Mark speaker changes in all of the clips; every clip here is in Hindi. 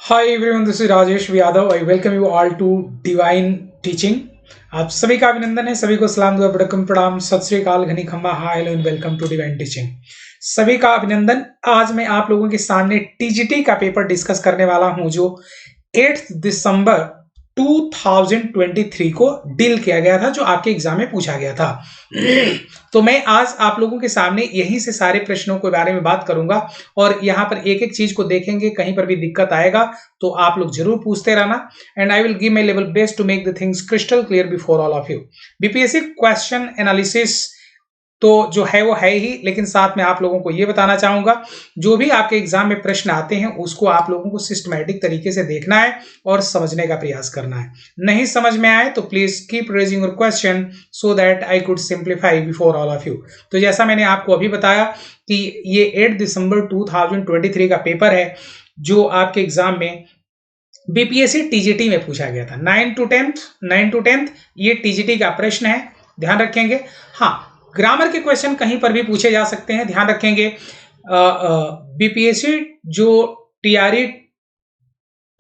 Speaker 1: Hi everyone, this is Rajesh Yadav. I welcome you all to divine teaching. आप सभी का अभिनंदन है, सभी को सलाम दुआ बड़कम प्रणाम सत श्री अकाल घनी खम्बा hi hello and welcome to divine teaching. सभी का अभिनंदन। आज मैं आप लोगों के सामने टीजीटी का पेपर डिस्कस करने वाला हूं जो 8 दिसंबर 2023 को डील किया गया था, जो आपके एग्जाम में पूछा गया था। तो मैं आज आप लोगों के सामने यहीं से सारे प्रश्नों के बारे में बात करूंगा और यहाँ पर एक एक चीज को देखेंगे। कहीं पर भी दिक्कत आएगा तो आप लोग जरूर पूछते रहना and I will give my level best to make the things crystal clear before all of you. BPSC question analysis तो जो है वो है ही, लेकिन साथ में आप लोगों को ये बताना चाहूंगा जो भी आपके एग्जाम में प्रश्न आते हैं उसको आप लोगों को सिस्टमैटिक तरीके से देखना है और समझने का प्रयास करना है। नहीं समझ में आए तो please keep raising your question so that I could simplify before all of you. तो जैसा मैंने आपको अभी बताया कि ये 8 दिसंबर 2023 का पेपर है जो आपके एग्जाम में बीपीएससी टीजीटी में पूछा गया था। 9 to 10 ये टीजीटी का प्रश्न है, ध्यान रखेंगे। हाँ, ग्रामर के क्वेश्चन कहीं पर भी पूछे जा सकते हैं, ध्यान रखेंगे। बीपीएससी जो टीआरई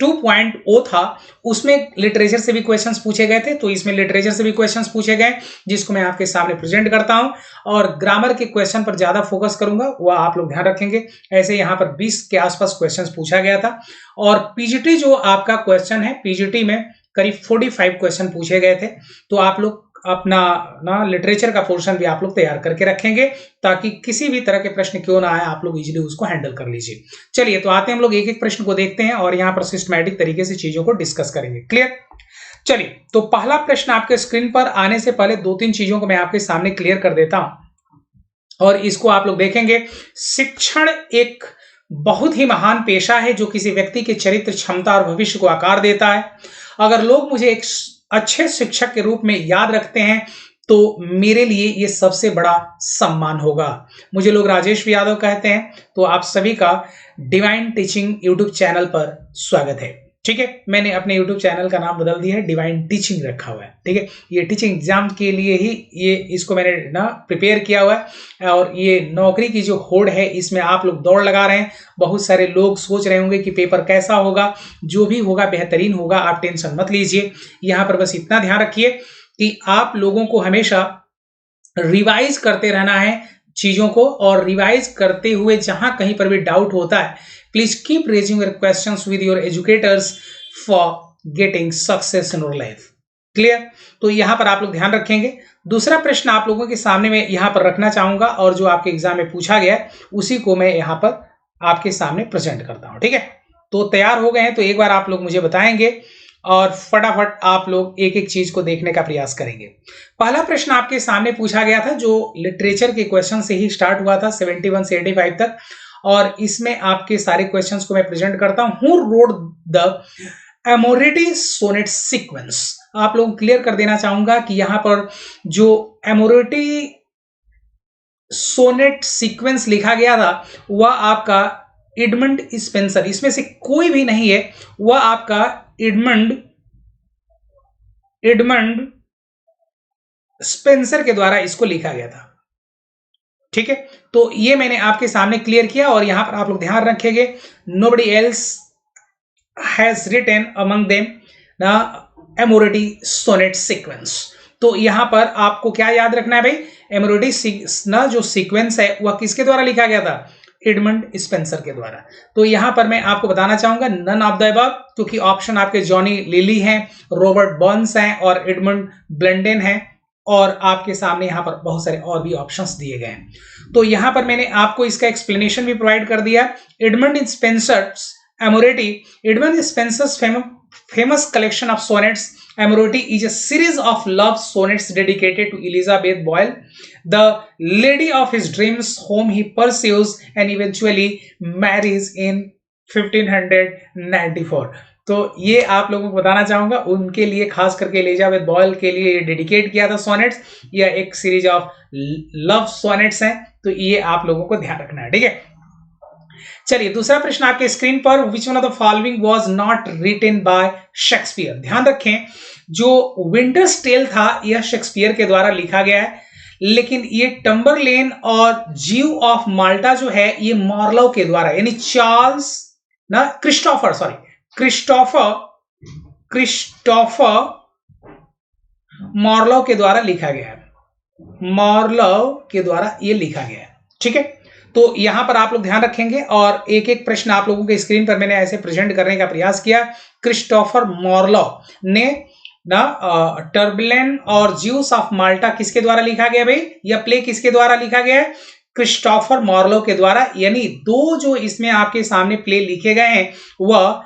Speaker 1: 2.0 था उसमें लिटरेचर से भी क्वेश्चंस पूछे गए थे, तो इसमें लिटरेचर से भी क्वेश्चंस पूछे गए जिसको मैं आपके सामने प्रेजेंट करता हूं और ग्रामर के क्वेश्चन पर ज्यादा फोकस करूंगा, वह आप लोग ध्यान रखेंगे। ऐसे यहां पर 20 के आसपास क्वेश्चंस पूछा गया था और पीजीटी जो आपका क्वेश्चन है, पीजीटी में करीब 45 क्वेश्चन पूछे गए थे। तो आप लोग अपना ना लिटरेचर का पोर्शन भी आप लोग तैयार करके रखेंगे ताकि किसी भी तरह के प्रश्न क्यों ना आए, आप लोग इजीली उसको हैंडल कर लीजिए। चलिए, तो आते हैं हम लोग एक एक प्रश्न को देखते हैं और यहाँ पर सिस्टमैटिक तरीके से चीजों को डिस्कस करेंगे। क्लियर? चलिए, तो पहला प्रश्न आपके स्क्रीन पर आने से पहले दो तीन चीजों को मैं आपके सामने क्लियर कर देता हूं और इसको आप लोग देखेंगे। शिक्षण एक बहुत ही महान पेशा है जो किसी व्यक्ति के चरित्र, क्षमता और भविष्य को आकार देता है। अगर लोग मुझे एक अच्छे शिक्षक के रूप में याद रखते हैं तो मेरे लिए ये सबसे बड़ा सम्मान होगा। मुझे लोग राजेश यादव कहते हैं। तो आप सभी का डिवाइन टीचिंग यूट्यूब चैनल पर स्वागत है। ठीक है, मैंने अपने यूट्यूब चैनल का नाम बदल दिया है, डिवाइन टीचिंग रखा हुआ है। ठीक है, ये टीचिंग एग्जाम के लिए ही ये इसको मैंने ना प्रिपेयर किया हुआ है और ये नौकरी की जो होड़ है इसमें आप लोग दौड़ लगा रहे हैं। बहुत सारे लोग सोच रहे होंगे कि पेपर कैसा होगा, जो भी होगा बेहतरीन होगा, आप टेंशन मत लीजिए। यहाँ पर बस इतना ध्यान रखिए कि आप लोगों को हमेशा रिवाइज करते रहना है चीजों को और रिवाइज करते हुए जहां कहीं पर भी डाउट होता है, please keep raising your questions with your educators for getting success in your life. Clear? तो यहां पर आप लोग ध्यान रखेंगे। दूसरा प्रश्न आप लोगों के सामने मैं यहां पर रखना चाहूंगा और जो आपके एग्जाम में पूछा गया है उसी को मैं यहां पर आपके सामने प्रेजेंट करता हूं। ठीक है, तो तैयार हो गए हैं तो एक बार आप लोग मुझे बताएंगे और फटाफट आप लोग एक एक चीज को देखने का प्रयास करेंगे। पहला प्रश्न आपके सामने पूछा गया था जो लिटरेचर के क्वेश्चन से ही स्टार्ट हुआ था 71 से 85 तक और इसमें आपके सारे क्वेश्चंस को मैं प्रेजेंट करता हूं। Who wrote the Amoretti sonnet sequence? आप लोग क्लियर कर देना चाहूंगा कि यहां पर जो एमोरिटी सोनेट सीक्वेंस लिखा गया था वह आपका एडमंड स्पेंसर, इसमें से कोई भी नहीं है, वह आपका एडमंड स्पेंसर के द्वारा इसको लिखा गया था। ठीक है, तो ये मैंने आपके सामने क्लियर किया और यहां पर आप लोग ध्यान रखेंगे, nobody else has written among them the Amoretti sonnet sequence. तो यहां पर आपको क्या याद रखना है भाई, एमोरिटी ना जो सीक्वेंस है वह किसके द्वारा लिखा गया था? एडमंड स्पेंसर के द्वारा। तो यहां पर मैं आपको बताना चाहूंगा नन ऑफ द अबव, क्योंकि ऑप्शन आपके जॉनी लिली हैं, रॉबर्ट बर्न्स हैं और एडमंड ब्लेंडेन हैं और आपके सामने यहां पर बहुत सारे और भी ऑप्शंस दिए गए हैं। तो यहां पर मैंने आपको इसका एक्सप्लेनेशन भी प्रोवाइड कर दिया। Edmund Spenser's Amoretti, Edmund Spenser's famous collection of sonnets. Amoroti is a series of love sonnets dedicated to Elizabeth Boyle, the lady of his dreams, whom he pursues and eventually marries in 1594. तो ये आप लोगों को बताना चाहूंगा, उनके लिए खास करके एलिजाबेथ बॉयल के लिए डेडिकेट किया था सोनेट्स। यह एक सीरीज ऑफ लव सोनेट्स हैं, तो ये आप लोगों को ध्यान रखना है। ठीक है, चलिए दूसरा प्रश्न आपके स्क्रीन पर, which one of the following was not written by Shakespeare? ध्यान रखें, जो विंटर्स टेल था यह शेक्सपियर के द्वारा लिखा गया है, लेकिन ये टम्बरलेन और जीव ऑफ माल्टा जो है ये मार्लो के द्वारा, यानी चार्ल्स ना क्रिस्टोफर मार्लो के द्वारा लिखा गया है। मार्लो के द्वारा ये लिखा गया है। ठीक है, तो यहां पर आप लोग ध्यान रखेंगे और एक एक प्रश्न आप लोगों के स्क्रीन पर मैंने ऐसे प्रेजेंट करने का प्रयास किया। क्रिस्टोफर मार्लो ने ना टर्बुलेंट और ज्यूस ऑफ माल्टा किसके द्वारा लिखा गया भाई? यह प्ले किसके द्वारा लिखा गया है? क्रिस्टोफर मार्लो के द्वारा। यानी दो जो इसमें आपके सामने प्ले लिखे गए हैं वह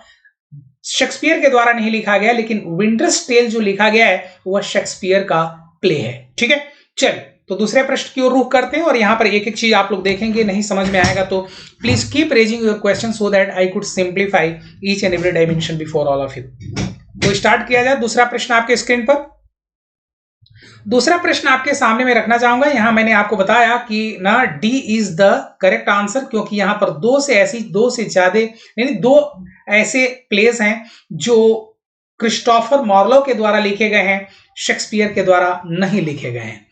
Speaker 1: शेक्सपियर के द्वारा नहीं लिखा गया, लेकिन विंटर्स टेल जो लिखा गया है वह शेक्सपियर का प्ले है। ठीक है, चलिए तो दूसरे प्रश्न की ओर रुख करते हैं और यहां पर एक एक चीज आप लोग देखेंगे, नहीं समझ में आएगा तो please keep raising your question so that I could simplify each and every dimension before all of you. तो स्टार्ट किया जाए। दूसरा प्रश्न आपके स्क्रीन पर, दूसरा प्रश्न आपके सामने मैं रखना चाहूंगा। यहां मैंने आपको बताया कि ना D is the correct answer, क्योंकि यहां पर दो से ज्यादा यानी दो ऐसे प्लेस हैं जो क्रिस्टोफर मार्लो के द्वारा लिखे गए हैं, शेक्सपियर के द्वारा नहीं लिखे गए हैं।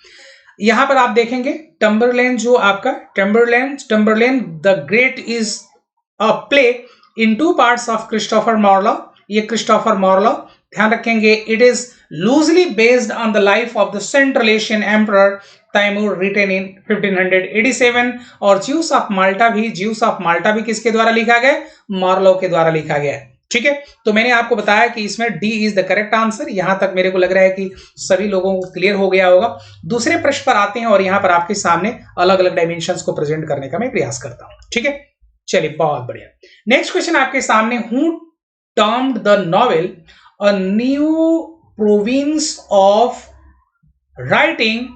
Speaker 1: यहां पर आप देखेंगे टम्बरलेन जो आपका Tamburlaine the great is a play in 2 parts of Christopher Marlowe. ये क्रिस्टोफर मार्लो, ध्यान रखेंगे, it is loosely based on the life of the central Asian emperor Timur written in 1587। और ज्यूस ऑफ माल्टा भी किसके द्वारा लिखा गया? मार्लो के द्वारा लिखा गया है। ठीक है, तो मैंने आपको बताया कि इसमें D is the correct answer. यहां तक मेरे को लग रहा है कि सभी लोगों को क्लियर हो गया होगा। दूसरे प्रश्न पर आते हैं और यहां पर आपके सामने अलग अलग डायमेंशंस को प्रेजेंट करने का मैं प्रयास करता हूं। ठीक है, चलिए बहुत बढ़िया। नेक्स्ट क्वेश्चन आपके सामने, who termed the novel a new province of writing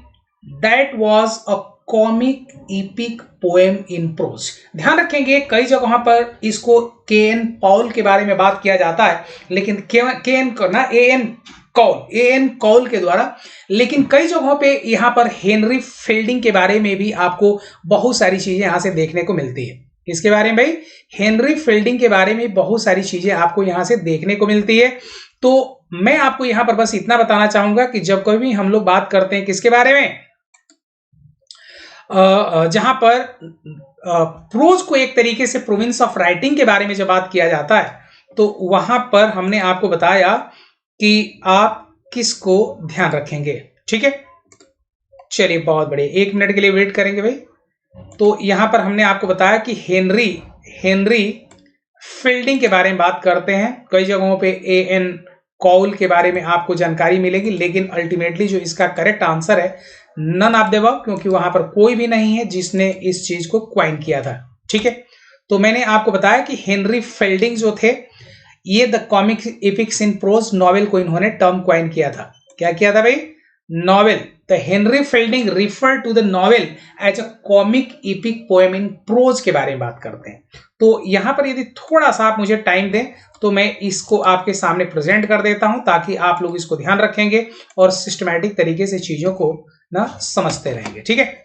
Speaker 1: that was a comic epic poem in pros. ध्यान रखेंगे कई जगहों पर इसको के.एन. पॉल के बारे में बात किया जाता है, लेकिन ए.एन. कौल के द्वारा, लेकिन कई जगहों पे यहां पर हेनरी फील्डिंग के बारे में भी आपको बहुत सारी चीजें यहां से देखने को मिलती है। इसके बारे में भाई, हेनरी फील्डिंग के बारे में बहुत सारी चीजें आपको यहां से देखने को मिलती है। तो मैं आपको यहां पर बस इतना बताना चाहूंगा कि जब कभी हम लोग बात करते हैं किसके बारे में, जहां पर प्रोज को एक तरीके से प्रोविंस ऑफ राइटिंग के बारे में जब बात किया जाता है, तो वहां पर हमने आपको बताया कि आप किसको ध्यान रखेंगे। ठीक है, चलिए बहुत बढ़िया, 1 मिनट के लिए वेट करेंगे भाई। तो यहां पर हमने आपको बताया कि हेनरी फील्डिंग के बारे में बात करते हैं। कई जगहों पे ए.एन. कौल के बारे में आपको जानकारी मिलेगी, लेकिन अल्टीमेटली जो इसका करेक्ट आंसर है नन ऑफ द अबव, क्योंकि वहां पर कोई भी नहीं है जिसने इस चीज को क्वाइन किया था। ठीक है, तो मैंने आपको बताया कि हेनरी फील्डिंग जो थे, ये the comic epics in prose novel को इन्होंने टर्म क्वाइन किया था। क्या किया था भाई? Novel. The Henry Fielding refer to the novel as a comic epic poem in prose के बारे में बात करते हैं। तो यहां पर यदि थोड़ा सा आप मुझे टाइम दें तो मैं इसको आपके सामने प्रेजेंट कर देता हूं, ताकि आप लोग इसको ध्यान रखेंगे और सिस्टमैटिक तरीके से चीजों को ना समझते रहेंगे। ठीक है,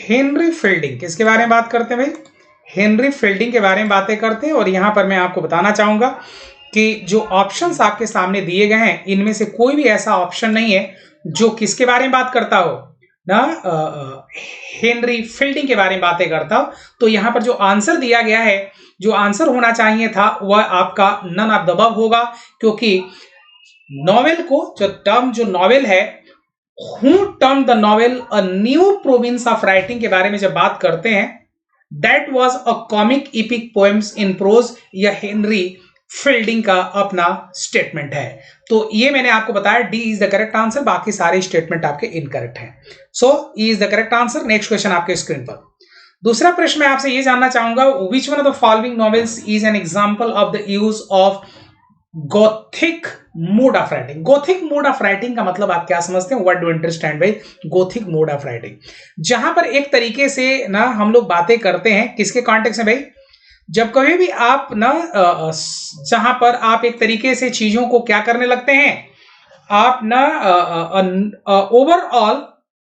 Speaker 1: हेनरी फील्डिंग किसके बारे में बात करते हैं भाई? हेनरी फील्डिंग के बारे में बातें करते हैं। और यहां पर मैं आपको बताना चाहूंगा कि जो ऑप्शंस आपके सामने दिए गए हैं, इनमें से कोई भी ऐसा ऑप्शन नहीं है जो किसके बारे में बात करता हो ना, हेनरी फील्डिंग के बारे में बातें करता हो। तो यहां पर जो आंसर दिया गया है, जो आंसर होना चाहिए था, वह आपका नन ऑफ द अबव होगा, क्योंकि नॉवेल को जो नॉवेल है, who termed the novel a new province of writing के बारे में जब बात करते हैं, that was a comic epic poems in prose, यह हेनरी फील्डिंग का अपना स्टेटमेंट है। तो ये मैंने आपको बताया D is the correct answer, बाकी सारे स्टेटमेंट आपके इनकरेक्ट हैं। So E is the correct answer. Next question आपके स्क्रीन पर। दूसरा प्रश्न मैं आपसे ये जानना चाहूंगा, विच one of the following novels is an example of the use of Gothic mode of writing. Gothic mode of writing का मतलब आप क्या समझते हैं? What do understand by Gothic mode of writing? जहां पर एक तरीके से ना हम लोग बातें करते हैं, किसके कॉन्टेक्स्ट में भाई? जब कभी भी आप ना जहां पर आप एक तरीके से चीजों को क्या करने लगते हैं, आप ना overall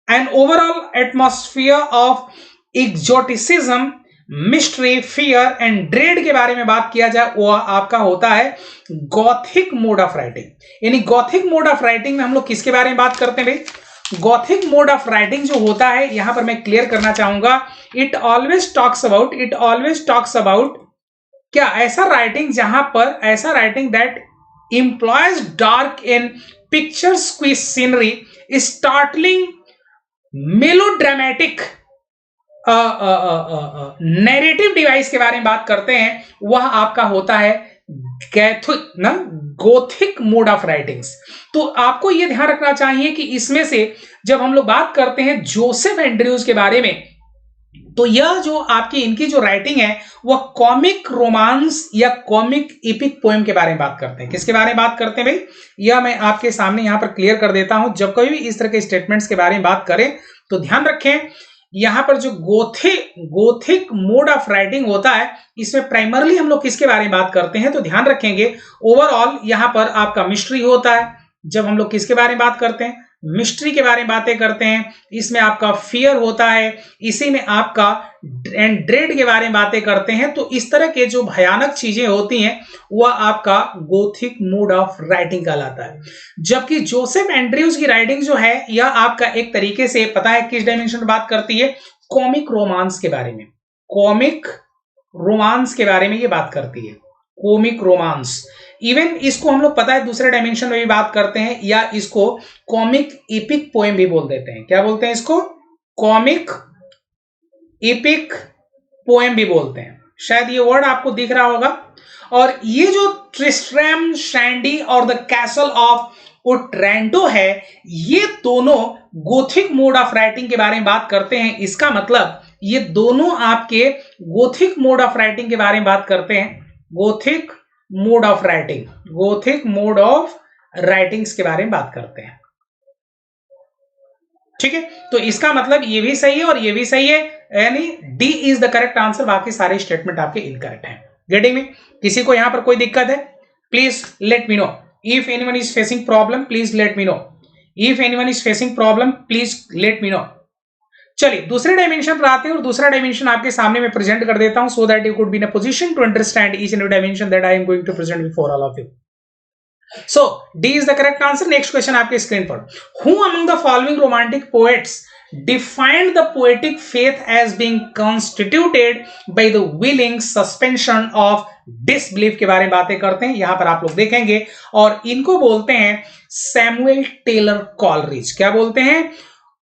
Speaker 1: an overall atmosphere of exoticism, mystery, fear and dread के बारे में बात किया जाए, वो आपका होता है गॉथिक मोड ऑफ राइटिंग। यानी गॉथिक मोड ऑफ राइटिंग में हम लोग किसके बारे में बात करते हैं भाई? गॉथिक मोड ऑफ राइटिंग जो होता है, यहां पर मैं क्लियर करना चाहूंगा, इट ऑलवेज टॉक्स अबाउट क्या? ऐसा राइटिंग जहां पर ऐसा writing that employs dark and picturesque scenery, startling melodramatic narrative device के बारे में बात करते हैं, वह आपका होता है गोथिक मोड ऑफ राइटिंग्स। तो आपको यह ध्यान रखना चाहिए कि इसमें से जब हम लोग बात करते हैं जोसेफ एंड्रयूज के बारे में, तो यह जो आपकी इनकी जो राइटिंग है वह कॉमिक रोमांस या कॉमिक एपिक पोएम के बारे में बात करते हैं। किसके बारे में बात करते हैं भाई? यह मैं आपके सामने यहां पर क्लियर कर देता हूं। जब कभी भी इस तरह के स्टेटमेंट्स के बारे में बात करें तो ध्यान रखें, यहां पर जो गोथिक मोड ऑफ राइटिंग होता है, इसमें प्राइमरली हम लोग किसके बारे में बात करते हैं? तो ध्यान रखेंगे, ओवरऑल यहां पर आपका मिस्ट्री होता है। जब हम लोग किसके बारे में बात करते हैं? मिस्ट्री के बारे में बातें करते हैं। इसमें आपका फियर होता है, इसी में आपका एंड ड्रेड के बारे में बातें करते हैं। तो इस तरह के जो भयानक चीजें होती हैं वह आपका गोथिक मोड ऑफ राइटिंग कहलाता है। जबकि जोसेफ एंड्रयूज की राइटिंग जो है, यह आपका एक तरीके से पता है किस डायमेंशन में बात करती है? कॉमिक रोमांस के बारे में। कॉमिक रोमांस के बारे में ये बात करती है, कॉमिक रोमांस। इवन इसको हम लोग पता है दूसरे डायमेंशन में भी बात करते हैं, या इसको कॉमिक एपिक पोएम भी बोल देते हैं। क्या बोलते हैं इसको? कॉमिक एपिक पोएम भी बोलते हैं। शायद ये वर्ड आपको दिख रहा होगा। और ये जो ट्रिस्ट्रैम शैंडी और द कैसल ऑफ ओट्रेंटो है, ये दोनों गोथिक मोड ऑफ राइटिंग के बारे में बात करते हैं। इसका मतलब ये दोनों आपके गोथिक मोड ऑफ राइटिंग के बारे में बात करते हैं। Gothic mode of writing, Gothic mode of writings के बारे में बात करते हैं। ठीक है, तो इसका मतलब ये भी सही है और ये भी सही है, यानी D is the correct answer. बाकी सारे स्टेटमेंट आपके इनकरेक्ट हैं। Getting me? किसी को यहां पर कोई दिक्कत है? Please let me know. If anyone is facing problem please let me know. If anyone is facing problem please let me know. चलिए दूसरे डायमेंशन पर आते हैं, और दूसरा डायमेंशन आपके सामने मैं प्रेजेंट कर देता हूं, so that you could be in a position to understand each and every dimension that I am going to present before all of you. So D is the correct answer. Next question आपके स्क्रीन पर, Who among the following romantic poets defined the poetic faith as being constituted by the willing suspension of disbelief के बारे में बातें करते हैं। यहां पर आप लोग देखेंगे, और इनको बोलते हैं सैमुअल टेलर कॉलरिज। क्या बोलते हैं?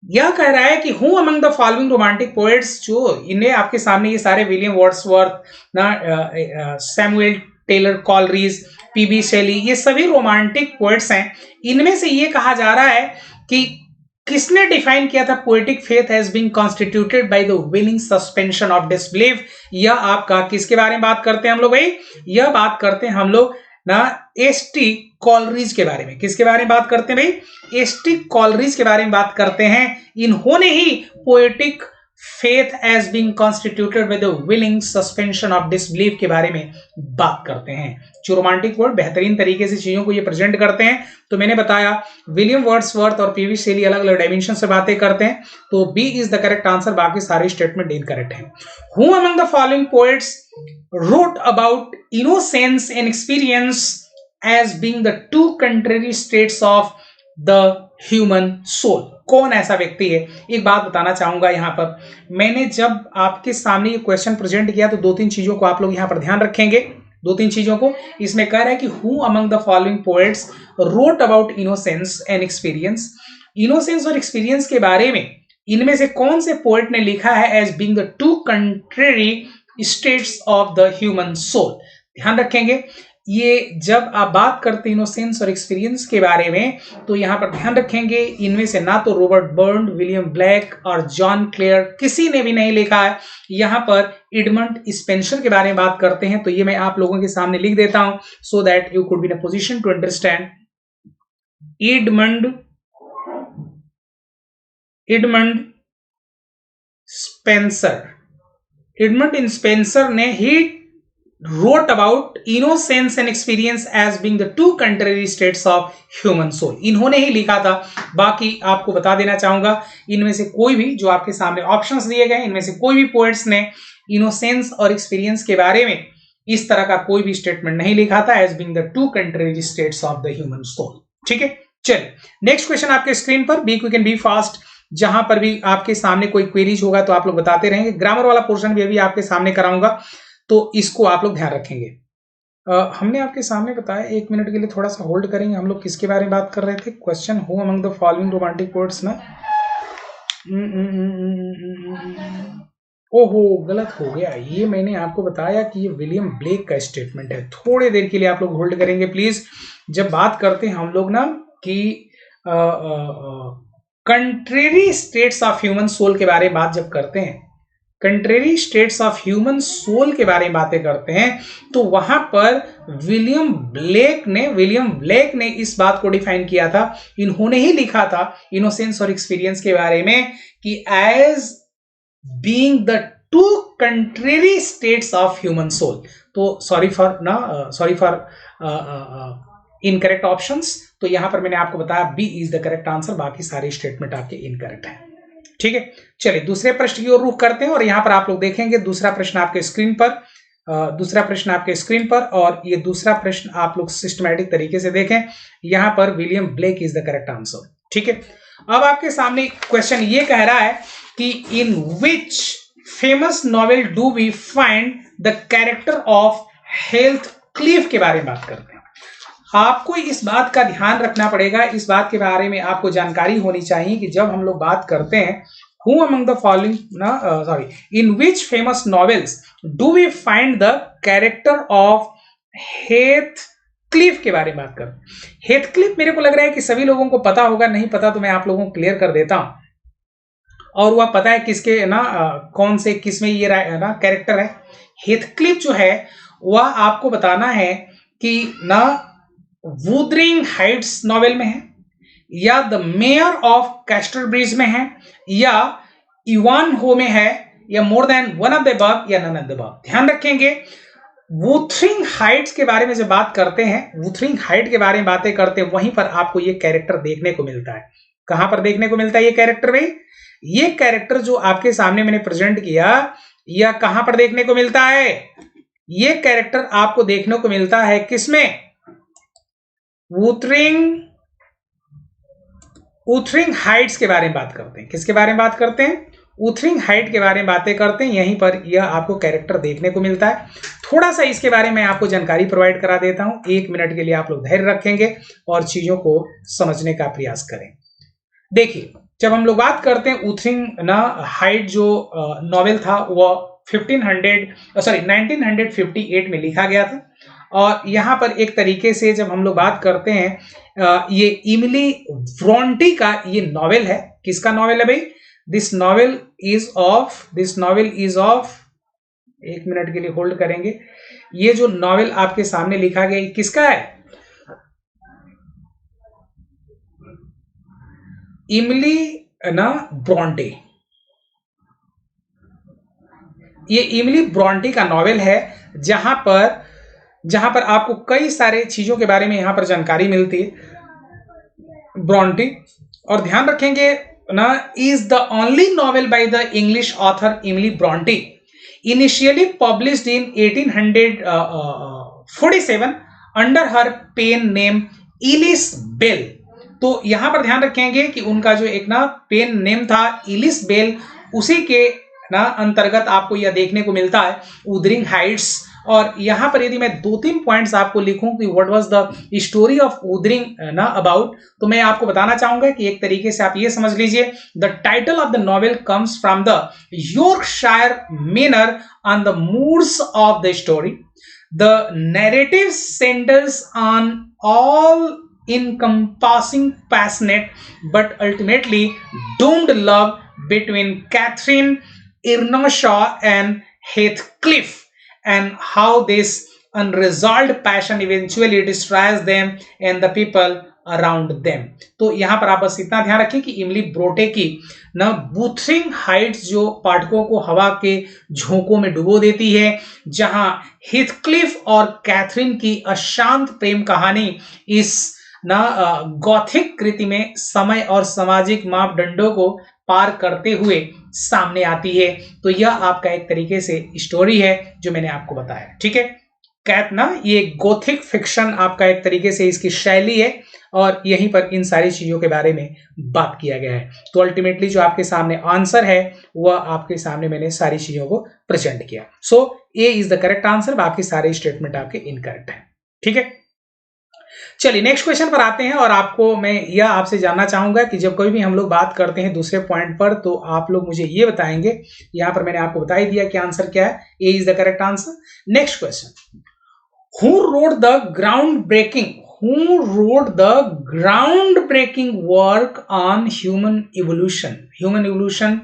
Speaker 1: यह कह रहा है कि who among the following romantic poets, जो इन्हें आपके सामने ये सारे विलियम वर्ड्सवर्थ ना, सैमुअल टेलर कॉलरिज, पीबी शेली, ये सभी रोमांटिक पोएट्स हैं। इनमें से ये कहा जा रहा है कि किसने डिफाइन किया था poetic faith has been constituted by the willing suspension of disbelief. यह आपका किसके बारे में बात करते हैं हम लोग भाई? यह बात करते हैं हम लोग ना एसटी कॉलरिज के बारे में। किसके बारे में बात करते हैं भाई? एसटी कॉलरिज के बारे में बात करते हैं। इन्होंने ही poetic faith as being constituted with the willing suspension of disbelief के बारे में बात करते हैं। जो रोमांटिक वर्ड बेहतरीन तरीके से चीजों को ये प्रेजेंट करते हैं। तो मैंने बताया विलियम वर्ड्सवर्थ और पीवी शेली अलग अलग डायमेंशन से बातें करते हैं। तो B is the correct answer. बाकी सारे स्टेटमेंट इनकरेक्ट हैं। Who among the following poets wrote about innocence and experience as being the two contrary states of the human soul? कौन ऐसा व्यक्ति है? एक बात बताना चाहूंगा यहां पर, मैंने जब आपके सामने ये क्वेश्चन प्रेजेंट किया तो दो तीन चीजों को आप लोग यहां पर ध्यान रखेंगे। दो तीन चीजों को इसमें कह रहा है कि who among the following poets wrote about innocence and experience. Innocence और एक्सपीरियंस के बारे में इनमें से कौन से पोएट ने लिखा है as being the two contrary states of the human soul? ध्यान रखेंगे, ये जब आप बात करते हैं इनोसेंस और एक्सपीरियंस के बारे में, तो यहां पर ध्यान रखेंगे इनमें से ना तो रॉबर्ट बर्न, विलियम ब्लैक और जॉन क्लेयर किसी ने भी नहीं लिखा है। यहां पर एडमंड स्पेंसर के बारे में बात करते हैं, तो ये मैं आप लोगों के सामने लिख देता हूं so that you could be in a position to understand. Edmund Spenser ने ही wrote about innocence and experience as being the two contrary states of human soul। इन्होंने ही लिखा था। बाकी आपको बता देना चाहूंगा, इनमें से कोई भी जो आपके सामने ऑप्शंस दिए गए, इनमें से कोई भी पोएट्स ने इनोसेंस और एक्सपीरियंस के बारे में इस तरह का कोई भी स्टेटमेंट नहीं लिखा था as being the two contrary states of the human soul. ठीक है, चलिए नेक्स्ट क्वेश्चन आपके स्क्रीन पर, be quick and be fast. जहां पर भी आपके सामने कोई क्वेरीज होगा तो आप लोग बताते रहेंगे। ग्रामर वाला पोर्शन भी अभी आपके सामने कराऊंगा, तो इसको आप लोग ध्यान रखेंगे। हमने आपके सामने बताया, 1 मिनट के लिए थोड़ा सा होल्ड करेंगे। हम लोग किसके बारे में बात कर रहे थे? Question, who among the following romantic poets ना। ओहो, गलत हो गया। ये मैंने आपको बताया कि ये विलियम ब्लेक का स्टेटमेंट है। थोड़ी देर के लिए आप लोग होल्ड करेंगे प्लीज। जब बात करते हैं हम लोग ना कि contrary states of human soul के बारे में बात जब करते हैं, contrary states of human soul के बारे में बातें करते हैं, तो वहां पर विलियम ब्लेक ने इस बात को डिफाइन किया था। इन्होंने ही लिखा था इनोसेंस और एक्सपीरियंस के बारे में कि as being the two contrary states of human soul. तो सॉरी फॉर इनकरेक्ट ऑप्शंस। तो यहां पर मैंने आपको बताया B is the correct answer, बाकी सारे स्टेटमेंट आपके इनकरेक्ट हैं। ठीक है, चलिए दूसरे प्रश्न की ओर रुख करते हैं और यहां पर आप लोग देखेंगे दूसरा प्रश्न आपके स्क्रीन पर, और ये दूसरा प्रश्न आप लोग सिस्टमैटिक तरीके से देखें। यहां पर William Blake is the correct answer. ठीक है, अब आपके सामने क्वेश्चन ये कह रहा है कि in which famous novel do we find the character of Heathcliff के बारे में बात करते हैं। आपको इस बात का ध्यान रखना पड़ेगा, इस बात के बारे में आपको जानकारी होनी चाहिए कि जब हम लोग बात करते हैं who among the following in which famous novels do we find the character of Heathcliff के बारे में बात करते हैं। हेथक्लिफ मेरे को लग रहा है कि सभी लोगों को पता होगा, नहीं पता तो मैं आप लोगों को क्लियर कर देता हूं। और वह पता है किसके ना कौन से किस में ये ना कैरेक्टर है। हेथक्लिफ जो है वह आपको बताना है कि ना वुदरिंग हाइट्स नॉवेल में है, या द मेयर ऑफ कैस्टरब्रिज में है, या इवानहो में है, या more than one of the above, या नन ऑफ द अबव। ध्यान रखेंगे वुथरिंग हाइट्स के बारे में जब बात करते हैं, वुथरिंग हाइट के बारे में बातें करते हैं, वहीं पर आपको ये कैरेक्टर देखने को मिलता है। कहां पर देखने को मिलता है ये कैरेक्टर भाई? ये कैरेक्टर जो आपके सामने मैंने प्रेजेंट किया, यह कहां पर देखने को मिलता है? ये कैरेक्टर आपको देखने को मिलता है किसमें? वुथरिंग हाइट्स के बारे में बात करते हैं। किसके बारे में बात करते हैं? वुथरिंग हाइट के बारे में बातें करते हैं। यहीं पर यह आपको कैरेक्टर देखने को मिलता है। थोड़ा सा इसके बारे में आपको जानकारी प्रोवाइड करा देता हूं। 1 मिनट के लिए आप लोग धैर्य रखेंगे और चीजों को समझने का प्रयास करें। देखिए, जब हम लोग बात करते हैं वुथरिंग हाइट जो नॉवेल था वह 1958 में लिखा गया था। और यहां पर एक तरीके से जब हम लोग बात करते हैं, ये इमिली ब्रोंटी का ये नॉवेल है। किसका नॉवेल है भाई? This novel is of 1 minute के लिए होल्ड करेंगे। ये जो नॉवेल आपके सामने लिखा गया किसका है? इमिली ब्रोंटे। ये इमिली ब्रोंटी का नॉवेल है, जहां पर आपको कई सारे चीजों के बारे में यहां पर जानकारी मिलती है। ब्रोंटी, और ध्यान रखेंगे ना, is the only novel by the English author Emily Bronte, initially published in 1847 under her pen name Ellis Bell. तो यहां पर ध्यान रखेंगे कि उनका जो एक पेन नेम था इलिस बेल, उसी के अंतर्गत आपको यह देखने को मिलता है वुथरिंग हाइट्स। और यहां पर यदि मैं 2-3 पॉइंट्स आपको लिखूं कि what was the story of Wuthering about, तो मैं आपको बताना चाहूंगा कि एक तरीके से आप ये समझ लीजिए, the title of the novel comes from the Yorkshire manner on the moods of the story. The narrative centers on all encompassing, passionate, but ultimately doomed love between Catherine Earnshaw and Heathcliff, and how this unresolved passion eventually destroys them and the people around them. तो यहां पर आप बस इतना ध्यान रखें कि इमली ब्रोटे की ना बूथरिंग हाइट्स जो पाठकों को हवा के झोंकों में डुबो देती है, जहां हिथक्लिफ और कैथरीन की अशांत प्रेम कहानी इस ना गॉथिक कृति में समय और सामाजिक मापदंडों को पार करते हुए सामने आती है। तो यह आपका एक तरीके से स्टोरी है जो मैंने आपको बताया, ठीक है। कैथ ना ये गोथिक फिक्शन आपका एक तरीके से इसकी शैली है और यहीं पर इन सारी चीजों के बारे में बात किया गया है। तो अल्टीमेटली जो आपके सामने आंसर है वह आपके सामने मैंने सारी चीजों को प्रेजेंट किया। सो ए इज द करेक्ट आंसर, बाकी सारे स्टेटमेंट आपके इनकरेक्ट है, ठीक है। चलिए नेक्स्ट क्वेश्चन पर आते हैं और आपको मैं यह आपसे जानना चाहूंगा कि जब कोई भी हम लोग बात करते हैं दूसरे पॉइंट पर तो आप लोग मुझे ये बताएंगे। यहां पर मैंने आपको बता ही दिया कि आंसर क्या है, A is the correct answer. Next question, who wrote the groundbreaking work on human evolution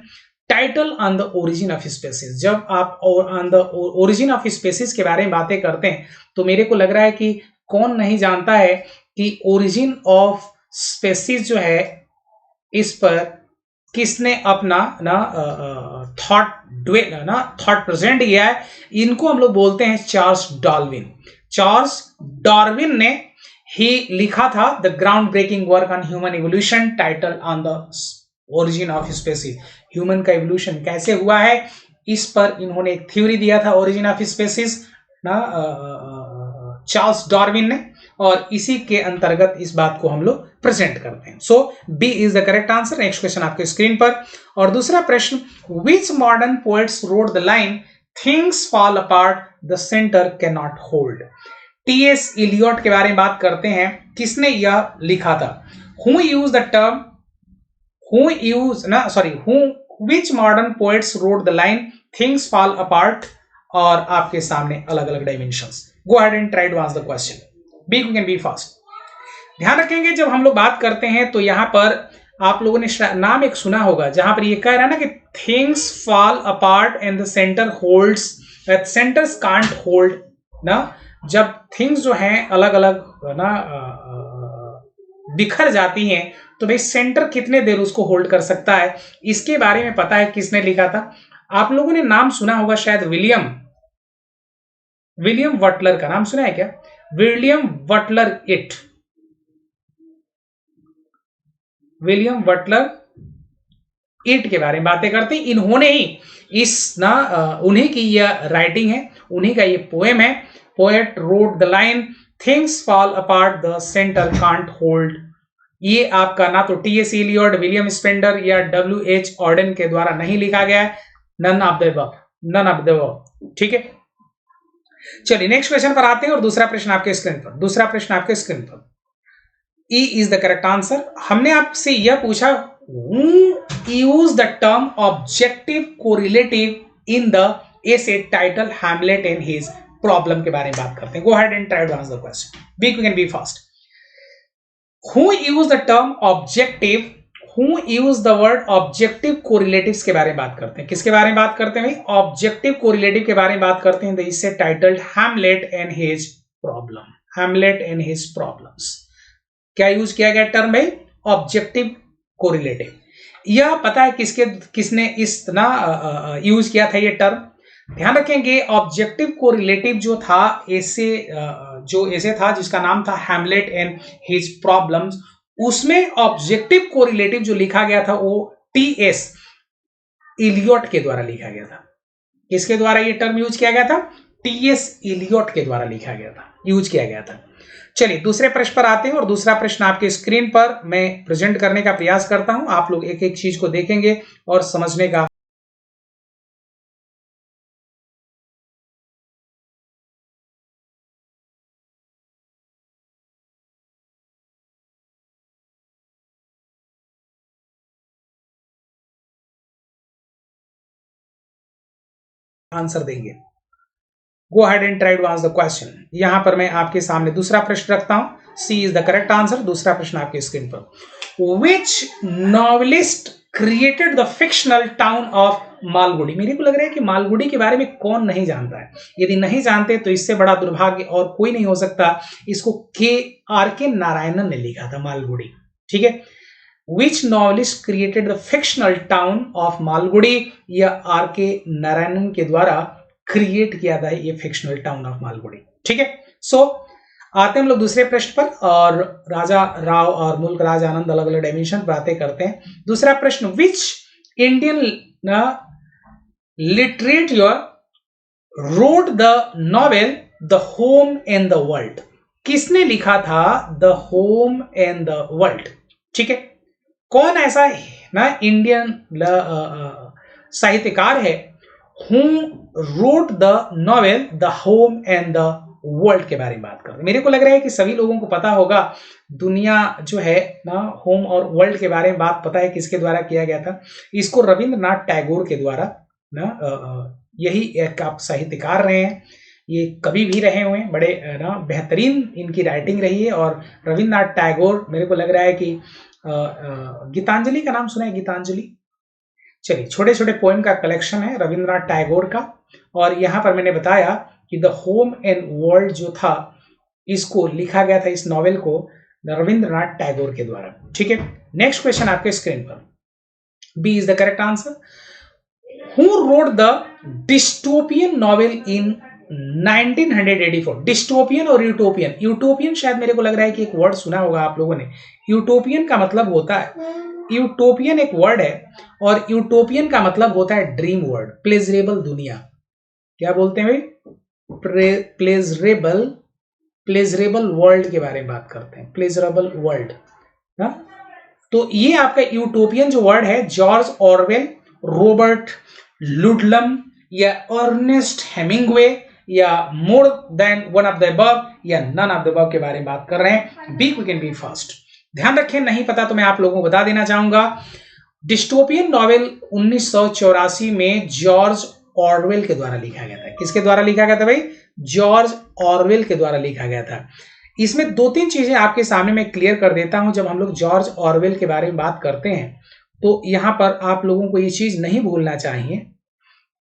Speaker 1: title on the origin of species। जब आप on the origin of species के बारे में बातें करते हैं तो मेरे को लग रहा है कि कौन नहीं जानता है कि origin of species जो है इस पर किसने अपना ना थॉट प्रेजेंट किया है। इनको हम लोग बोलते हैं चार्ल्स डार्विन। चार्ल्स डार्विन ने ही लिखा था the ground breaking work on human evolution title on the origin of species. Human का इवोल्यूशन कैसे हुआ है इस पर इन्होंने एक थ्योरी दिया था ओरिजिन ऑफ स्पेसीज ना चार्ल्स डार्विन ने, और इसी के अंतर्गत इस बात को हम लोग प्रेजेंट करते हैं। So B is the correct answer. Next question आपके स्क्रीन पर। और दूसरा प्रश्न, which modern poets wrote the line things fall apart the centre can not hold. TS Eliot के बारे में बात करते हैं, किसने यह लिखा था। Who use the term which modern poets wrote the line things fall apart, और आपके सामने अलग अलग dimensions. Go ahead and try to answer the question, be quick and be fast. ध्यान रखेंगे जब हम लोग बात करते हैं तो यहां पर आप लोगों ने नाम एक सुना होगा जहां पर ये कह रहा है ना कि things fall apart and the centre holds, centres can't hold ना। जब थिंग्स जो हैं अलग अलग ना बिखर जाती हैं तो भाई सेंटर कितने देर उसको होल्ड कर सकता है, इसके बारे में पता है किसने लिखा था। आप लोगों ने नाम सुना होगा शायद विलियम बटलर का नाम सुना है क्या। विलियम बटलर इट के बारे में बातें करते हैं। इन्होंने ही इस ना उन्हीं की यह राइटिंग है, उन्हीं का ये पोएम है। Poet road the line things fall apart the centre can't hold. ये आपका ना तो टीएस इलियट, विलियम स्पेंडर या डब्ल्यू.एच. ऑर्डन के द्वारा नहीं लिखा गया है। नन ऑफ द अबव, ठीक है। चलिए नेक्स्ट क्वेश्चन पर आते हैं और दूसरा प्रश्न आपके स्क्रीन पर। ई इज द करेक्ट आंसर। हमने आपसे यह पूछा who used the term objective correlative in the essay title Hamlet and his problem के बारे में बात करते हैं। Go ahead and try to answer the question. Be quick and be fast. Who used the term objective? Who used the word objective correlatives के बारे में बात करते हैं। किसके बारे में बात करते हैं भाई, ऑब्जेक्टिव कोरिलेटिव के बारे में बात करते हैं। इससे titled Hamlet and his problem. Hamlet and his problems. क्या यूज किया गया टर्म भाई, ऑब्जेक्टिव कोरिलेटिव। यह पता है किसने इस ना यूज किया था ये टर्म। ध्यान रखेंगे ऑब्जेक्टिव कोरिलेटिव जो था ऐसे था जिसका नाम था हैमलेट एंड हिज प्रॉब्लम्स, उसमें ऑब्जेक्टिव कोरिलेटिव जो लिखा गया था वो टीएस इलियट के द्वारा लिखा गया था। किसके द्वारा ये टर्म यूज किया गया था, टीएस इलियट के द्वारा यूज किया गया था। चलिए दूसरे प्रश्न पर आते हैं और दूसरा प्रश्न आपके स्क्रीन पर मैं प्रेजेंट करने का प्रयास करता हूं। आप लोग एक एक चीज को देखेंगे और समझने का आंसर देंगे। Go ahead and try to answer the question. यहां पर मैं आपके सामने दूसरा प्रश्न रखता हूं, C is the correct answer. दूसरा प्रश्न आपके स्क्रीन पर, which novelist created the fictional town of Malgudi. मेरे को लग रहा है कि मालगुडी के बारे में कौन नहीं जानता है। यदि नहीं जानते तो इससे बड़ा दुर्भाग्य और कोई नहीं हो सकता। इसको के नारायणन ने लिखा था, मालगुडी। ठीक है, which novelist created the fictional town of Malgudi, या के नारायणन के द्वारा क्रिएट किया था ये फिक्शनल टाउन ऑफ मालगुडी। ठीक है, सो आते हैं हम लोग दूसरे प्रश्न पर, और राजा राव और मुल्क राज आनंद अलग अलग डायमेंशन पर बातें करते हैं। दूसरा प्रश्न, which Indian literature wrote the novel the home and the world. किसने लिखा था the home and the world? ठीक है, कौन ऐसा है ना इंडियन साहित्यकार है who wrote the novel the home and the world के बारे में बात करते हैं। मेरे को लग रहा है कि सभी लोगों को पता होगा, दुनिया जो है ना, होम और वर्ल्ड के बारे में बात पता है किसके द्वारा किया गया था। इसको रविंद्रनाथ टैगोर के द्वारा ना, यही एक आप साहित्यकार रहे हैं, ये कवि भी रहे हुए हैं, बड़े ना बेहतरीन इनकी राइटिंग रही है। और रविंद्रनाथ टैगोर, मेरे को लग रहा है कि गीतांजलि का नाम सुना है, गीतांजलि। चलिए, छोटे छोटे पोएम का कलेक्शन है रविंद्रनाथ टैगोर का, और यहां पर मैंने बताया कि द होम एंड वर्ल्ड जो था, इसको लिखा गया था, इस नॉवेल को रविंद्रनाथ टैगोर के द्वारा। ठीक है, नेक्स्ट क्वेश्चन आपके स्क्रीन पर, B is the correct answer. Who wrote the dystopian novel in 1984? Dystopian और यूटोपियन, यूटोपियन शायद मेरे को लग रहा है कि एक वर्ड सुना होगा आप लोगों ने। यूटोपियन का मतलब होता है, यूटोपियन एक वर्ड है, और यूटोपियन का मतलब होता है ड्रीम वर्ल्ड, प्लेजरेबल दुनिया। क्या बोलते हैं भाई? प्लेजरेबल वर्ल्ड के बारे में बात करते हैं, प्लेजरेबल वर्ल्ड ना। तो ये आपका यूटोपियन जो वर्ड है, जॉर्ज ऑरवेल, रॉबर्ट लुडलम, या अर्नेस्ट हेमिंग्वे, या more than one of the above, या नन ऑफ द अबव के बारे में बात कर रहे हैं। Be quick and be fast. ध्यान रखें, नहीं पता तो मैं आप लोगों को बता देना चाहूंगा। डिस्टोपियन नॉवेल 1984 में जॉर्ज ऑरवेल के द्वारा लिखा गया था। किसके द्वारा लिखा गया था भाई? जॉर्ज ऑरवेल के द्वारा लिखा गया था। इसमें दो तीन चीजें आपके सामने मैं क्लियर कर देता हूं। जब हम लोग जॉर्ज ऑरवेल के बारे में बात करते हैं तो यहां पर आप लोगों को ये चीज नहीं भूलना चाहिए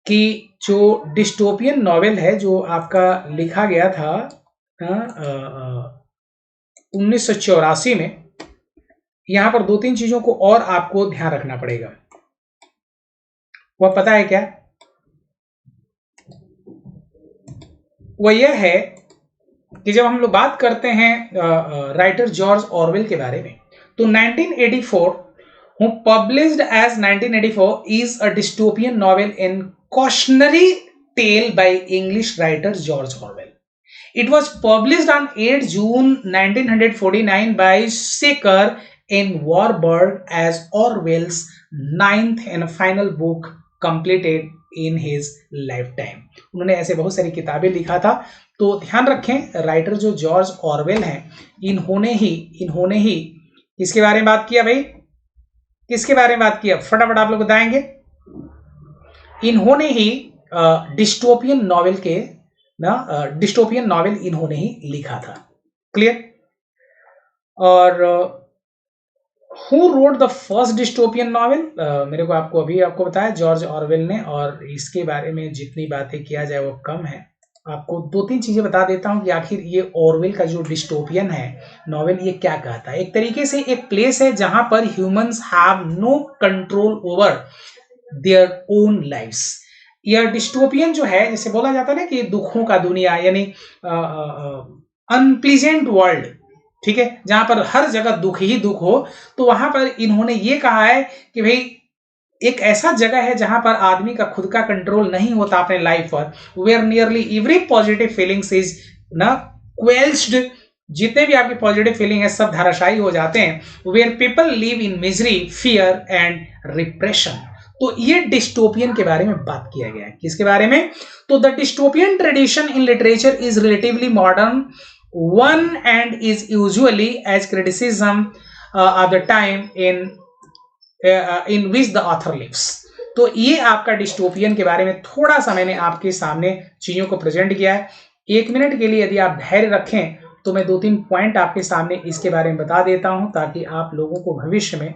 Speaker 1: कि जो डिस्टोपियन नॉवेल है जो आपका लिखा गया था 1984 में, यहां पर दो तीन चीजों को और आपको ध्यान रखना पड़ेगा। वह पता है क्या? वह यह है कि जब हम लोग बात करते हैं राइटर जॉर्ज ऑरवेल के बारे में, तो 1984 who published as 1984 is a dystopian novel and cautionary tale by English writer George Orwell. It was published on 8 June 1949 by Saker and Warburg as Orwell's ninth and final book completed in his lifetime. उन्होंने ऐसे बहुत सारी किताबें लिखा था। तो ध्यान रखें, राइटर जो जॉर्ज ऑरवेल हैं, इन्होंने ही किसके बारे में बात किया भाई? किसके बारे में बात किया? फटाफट आप लोग बताएंगे। इन्होंने ही डिस्टोपियन नॉवेल इन्होंने ही लिखा था। क्लियर? और who wrote the first dystopian novel? मेरे को आपको बताया जॉर्ज ऑरवेल ने, और इसके बारे में जितनी बातें किया जाए वो कम है। आपको दो तीन चीजें बता देता हूं कि आखिर ये ऑरवेल का जो डिस्टोपियन है नॉवेल, ये क्या कहता है। एक तरीके से एक प्लेस है जहां पर humans have no control over their own lives. यह डिस्टोपियन जो है, जैसे बोला जाता है ना कि दुखों का दुनिया, यानी अनप्लीजेंट वर्ल्ड, ठीक है, जहां पर हर जगह दुख ही दुख हो, तो वहां पर इन्होंने ये कहा है कि भाई एक ऐसा जगह है जहां पर आदमी का खुद का कंट्रोल नहीं होता अपने लाइफ पर, where nearly every positive feelings is ना क्वेल्स्ड। जितने भी आपकी पॉजिटिव फीलिंग है सब धराशायी हो जाते हैं। Where people live in misery, fear and repression. तो ये डिस्टोपियन के बारे में बात किया गया है। किसके बारे में? तो the dystopian tradition in literature is relatively modern one and is usually as criticism of the time in which the author lives. तो ये आपका डिस्टोपियन के बारे में थोड़ा सा मैंने आपके सामने चीजों को प्रेजेंट किया है। 1 मिनट के लिए यदि आप धैर्य रखें तो मैं 2-3 पॉइंट आपके सामने इसके बारे में बता देता हूं, ताकि आप लोगों को भविष्य में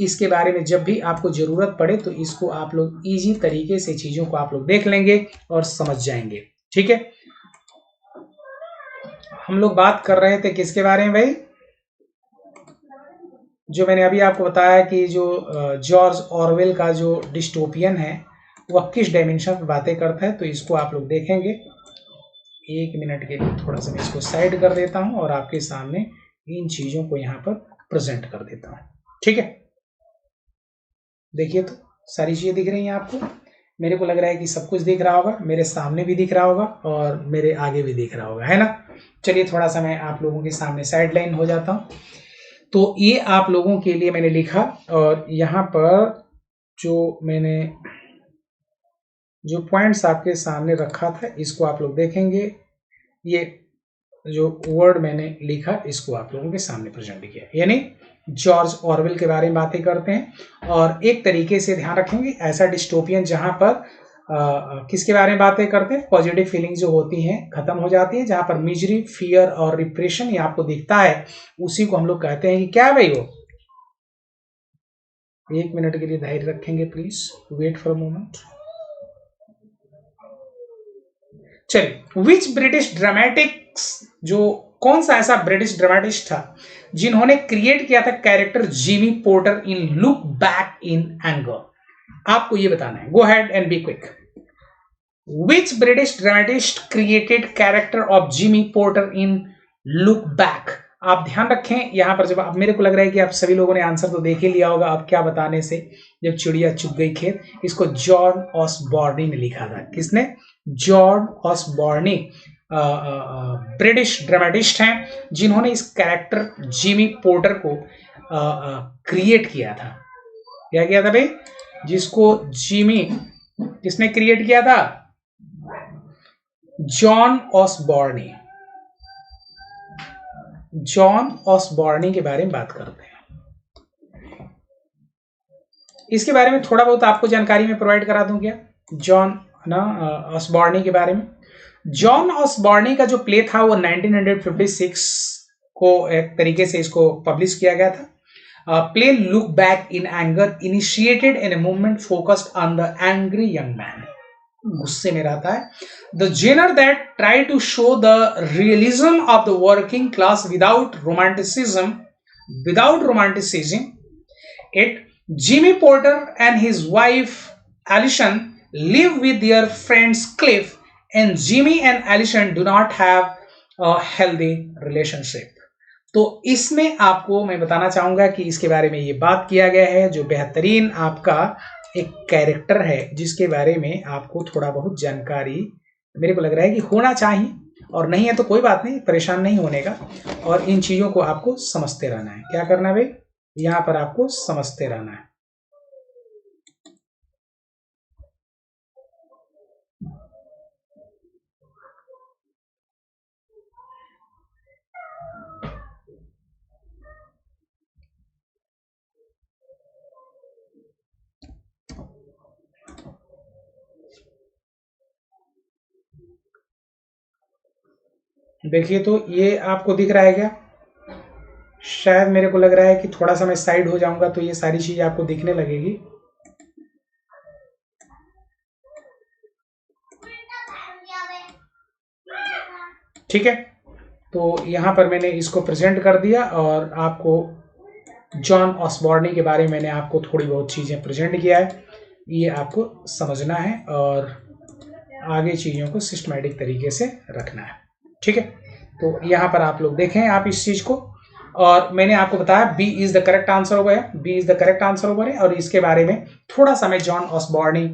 Speaker 1: इसके बारे में जब भी आपको जरूरत पड़े तो इसको आप लोग इजी तरीके से चीजों को आप लोग देख लेंगे और समझ जाएंगे। ठीक है, हम लोग बात कर रहे थे किसके बारे में भाई? जो मैंने अभी आपको बताया कि जो जॉर्ज ऑरवेल का जो डिस्टोपियन है वह किस डायमेंशन पर बातें करता है, तो इसको आप लोग देखेंगे। 1 मिनट के लिए थोड़ा सा मैं इसको साइड कर देता हूं और आपके सामने इन चीजों को यहां पर प्रेजेंट कर देता हूं। ठीक है, देखिए तो सारी चीजें दिख रही हैं आपको। मेरे को लग रहा है कि सब कुछ दिख रहा होगा, मेरे सामने भी दिख रहा होगा और मेरे आगे भी दिख रहा होगा, है ना। चलिए थोड़ा सा मैं आप लोगों के सामने साइड लाइन हो जाता हूं। तो ये आप लोगों के लिए मैंने लिखा, और यहाँ पर जो मैंने जो पॉइंट्स आपके सामने रखा था इसको आप लोग देखेंगे। ये जो वर्ड मैंने लिखा इसको आप लोगों के सामने प्रेजेंट किया, यानी जॉर्ज ऑरवेल के बारे में बातें करते हैं। और एक तरीके से ध्यान रखेंगे, ऐसा डिस्टोपियन जहां पर किसके बारे में बातें करते हैं? पॉजिटिव फीलिंग्स जो होती हैं खत्म हो जाती है, जहां पर मिजरी, फियर और रिप्रेशन ये आपको दिखता है, उसी को हम लोग कहते हैं कि क्या है भाई वो। 1 मिनट के लिए धैर्य रखेंगे please, wait for a moment. चलिए, विच ब्रिटिश ड्रामेटिक्स, जो कौन सा ऐसा ब्रिटिश ड्रामेटिस्ट था जिन्होंने क्रिएट किया था character Jimmy Porter in Look Back in Anger? आपको ये बताना है, go head and be quick. Which British dramatist created character of Jimmy Porter in Look Back? आप ध्यान रखें यहां पर, जब आप, मेरे को लग रहा है कि आप सभी लोगों ने आंसर तो देख ही लिया होगा, अब क्या बताने से, जब चिड़िया चुग गई खेत, इसको जॉन ऑसबॉर्नी ने लिखा था। किसने? जॉन ऑसबॉर्नी, ब्रिटिश ड्रामेटिस्ट हैं जिन्होंने इस कैरेक्टर जिमी पोर्टर को क्रिएट किया था। क्या किया था भाई? जिसको जिमी, किसने क्रिएट किया था? जॉन ऑसबॉर्नी। जॉन ऑसबॉर्नी के बारे में बात करते हैं। इसके बारे में थोड़ा बहुत आपको जानकारी में प्रोवाइड करा दूं क्या, जॉन ऑसबॉर्नी के बारे में? जॉन ऑसबॉर्नी का जो प्ले था वो 1956 को एक तरीके से इसको पब्लिश किया गया था। Play Look Back in Anger initiated in a movement focused on the angry young man, गुस्से में रहता है, the genre that try to show the realism of the working class without romanticism it. Jimmy Porter and his wife Alison live with their friends Cliff, and Jimmy and Allison do not have a healthy relationship. तो इसमें आपको मैं बताना चाहूंगा कि इसके बारे में ये बात किया गया है, जो बेहतरीन आपका एक कैरेक्टर है जिसके बारे में आपको थोड़ा बहुत जानकारी मेरे को लग रहा है कि होना चाहिए, और नहीं है तो कोई बात नहीं, परेशान नहीं होने का, और इन चीजों को आपको समझते रहना है। क्या करना है भाई? यहाँ पर आपको समझते रहना है। देखिए तो ये आपको दिख रहा है क्या? शायद मेरे को लग रहा है कि थोड़ा सा मैं साइड हो जाऊंगा तो ये सारी चीज आपको दिखने लगेगी। ठीक है, तो यहां पर मैंने इसको प्रेजेंट कर दिया और आपको जॉन ऑसबॉर्नी के बारे में मैंने आपको थोड़ी बहुत चीजें प्रेजेंट किया है, ये आपको समझना है और आगे चीजों को सिस्टमैटिक तरीके से रखना है। ठीक है, तो यहाँ पर आप लोग देखें आप इस चीज को, और मैंने आपको बताया B is the correct answer over है, B is the correct answer over है। और इसके बारे में थोड़ा सा मैं जॉन ऑसबॉर्नी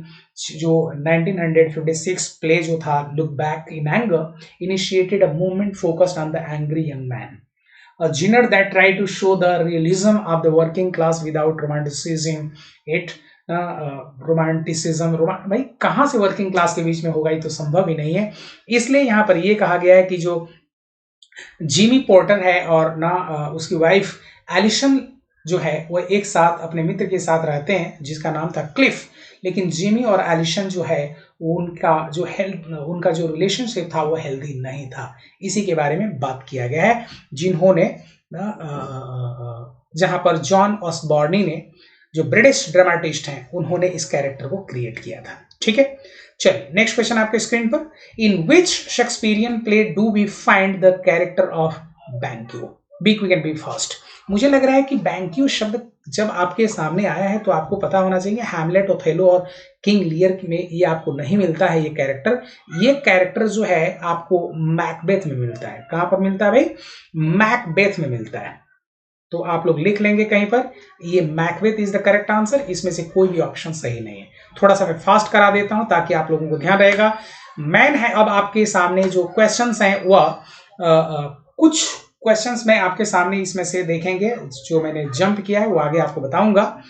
Speaker 1: जो 1956 प्ले जो था look Back in Anger initiated a movement focused on the angry young man, a genre that tried to show the realism of the working class without romanticism it। Romanticism भाई कहां से वर्किंग क्लास के बीच में होगा, ये तो संभव ही नहीं है। इसलिए यहां पर यह कहा गया है कि जो जिमी पोर्टर है और ना उसकी वाइफ एलिसन जो है वो एक साथ अपने मित्र के साथ रहते हैं जिसका नाम था क्लिफ, लेकिन जिमी और एलिसन जो है उनका जो रिलेशनशिप था वो हेल्दी नहीं था। इसी के बारे में बात किया गया है, जिन्होंने जहां पर जॉन ऑसबॉर्नी ने, जो ब्रिटिश ड्रामेटिस्ट हैं, उन्होंने इस कैरेक्टर को क्रिएट किया था। ठीक है, चलिए नेक्स्ट क्वेश्चन आपके स्क्रीन पर, in which Shakespearean play do we find the character of Banquo? Be quick and be fast. मुझे लग रहा है कि बैंक्यू शब्द जब आपके सामने आया है तो आपको पता होना चाहिए हैमलेट, ओथेलो और किंग लियर में ये आपको नहीं मिलता है। ये कैरेक्टर जो है आपको मैकबेथ में मिलता है। कहां पर मिलता है भाई? मैकबेथ में मिलता है। तो आप लोग लिख लेंगे कहीं पर, ये Macbeth is the correct answer. इसमें से कोई भी ऑप्शन सही नहीं है। थोड़ा सा मैं फास्ट करा देता हूं ताकि आप लोगों को ध्यान रहेगा। मैन है, अब आपके सामने जो क्वेश्चंस हैं वह कुछ क्वेश्चंस मैं आपके सामने इसमें से देखेंगे, जो मैंने जंप किया है वो आगे आपको बताऊंगा।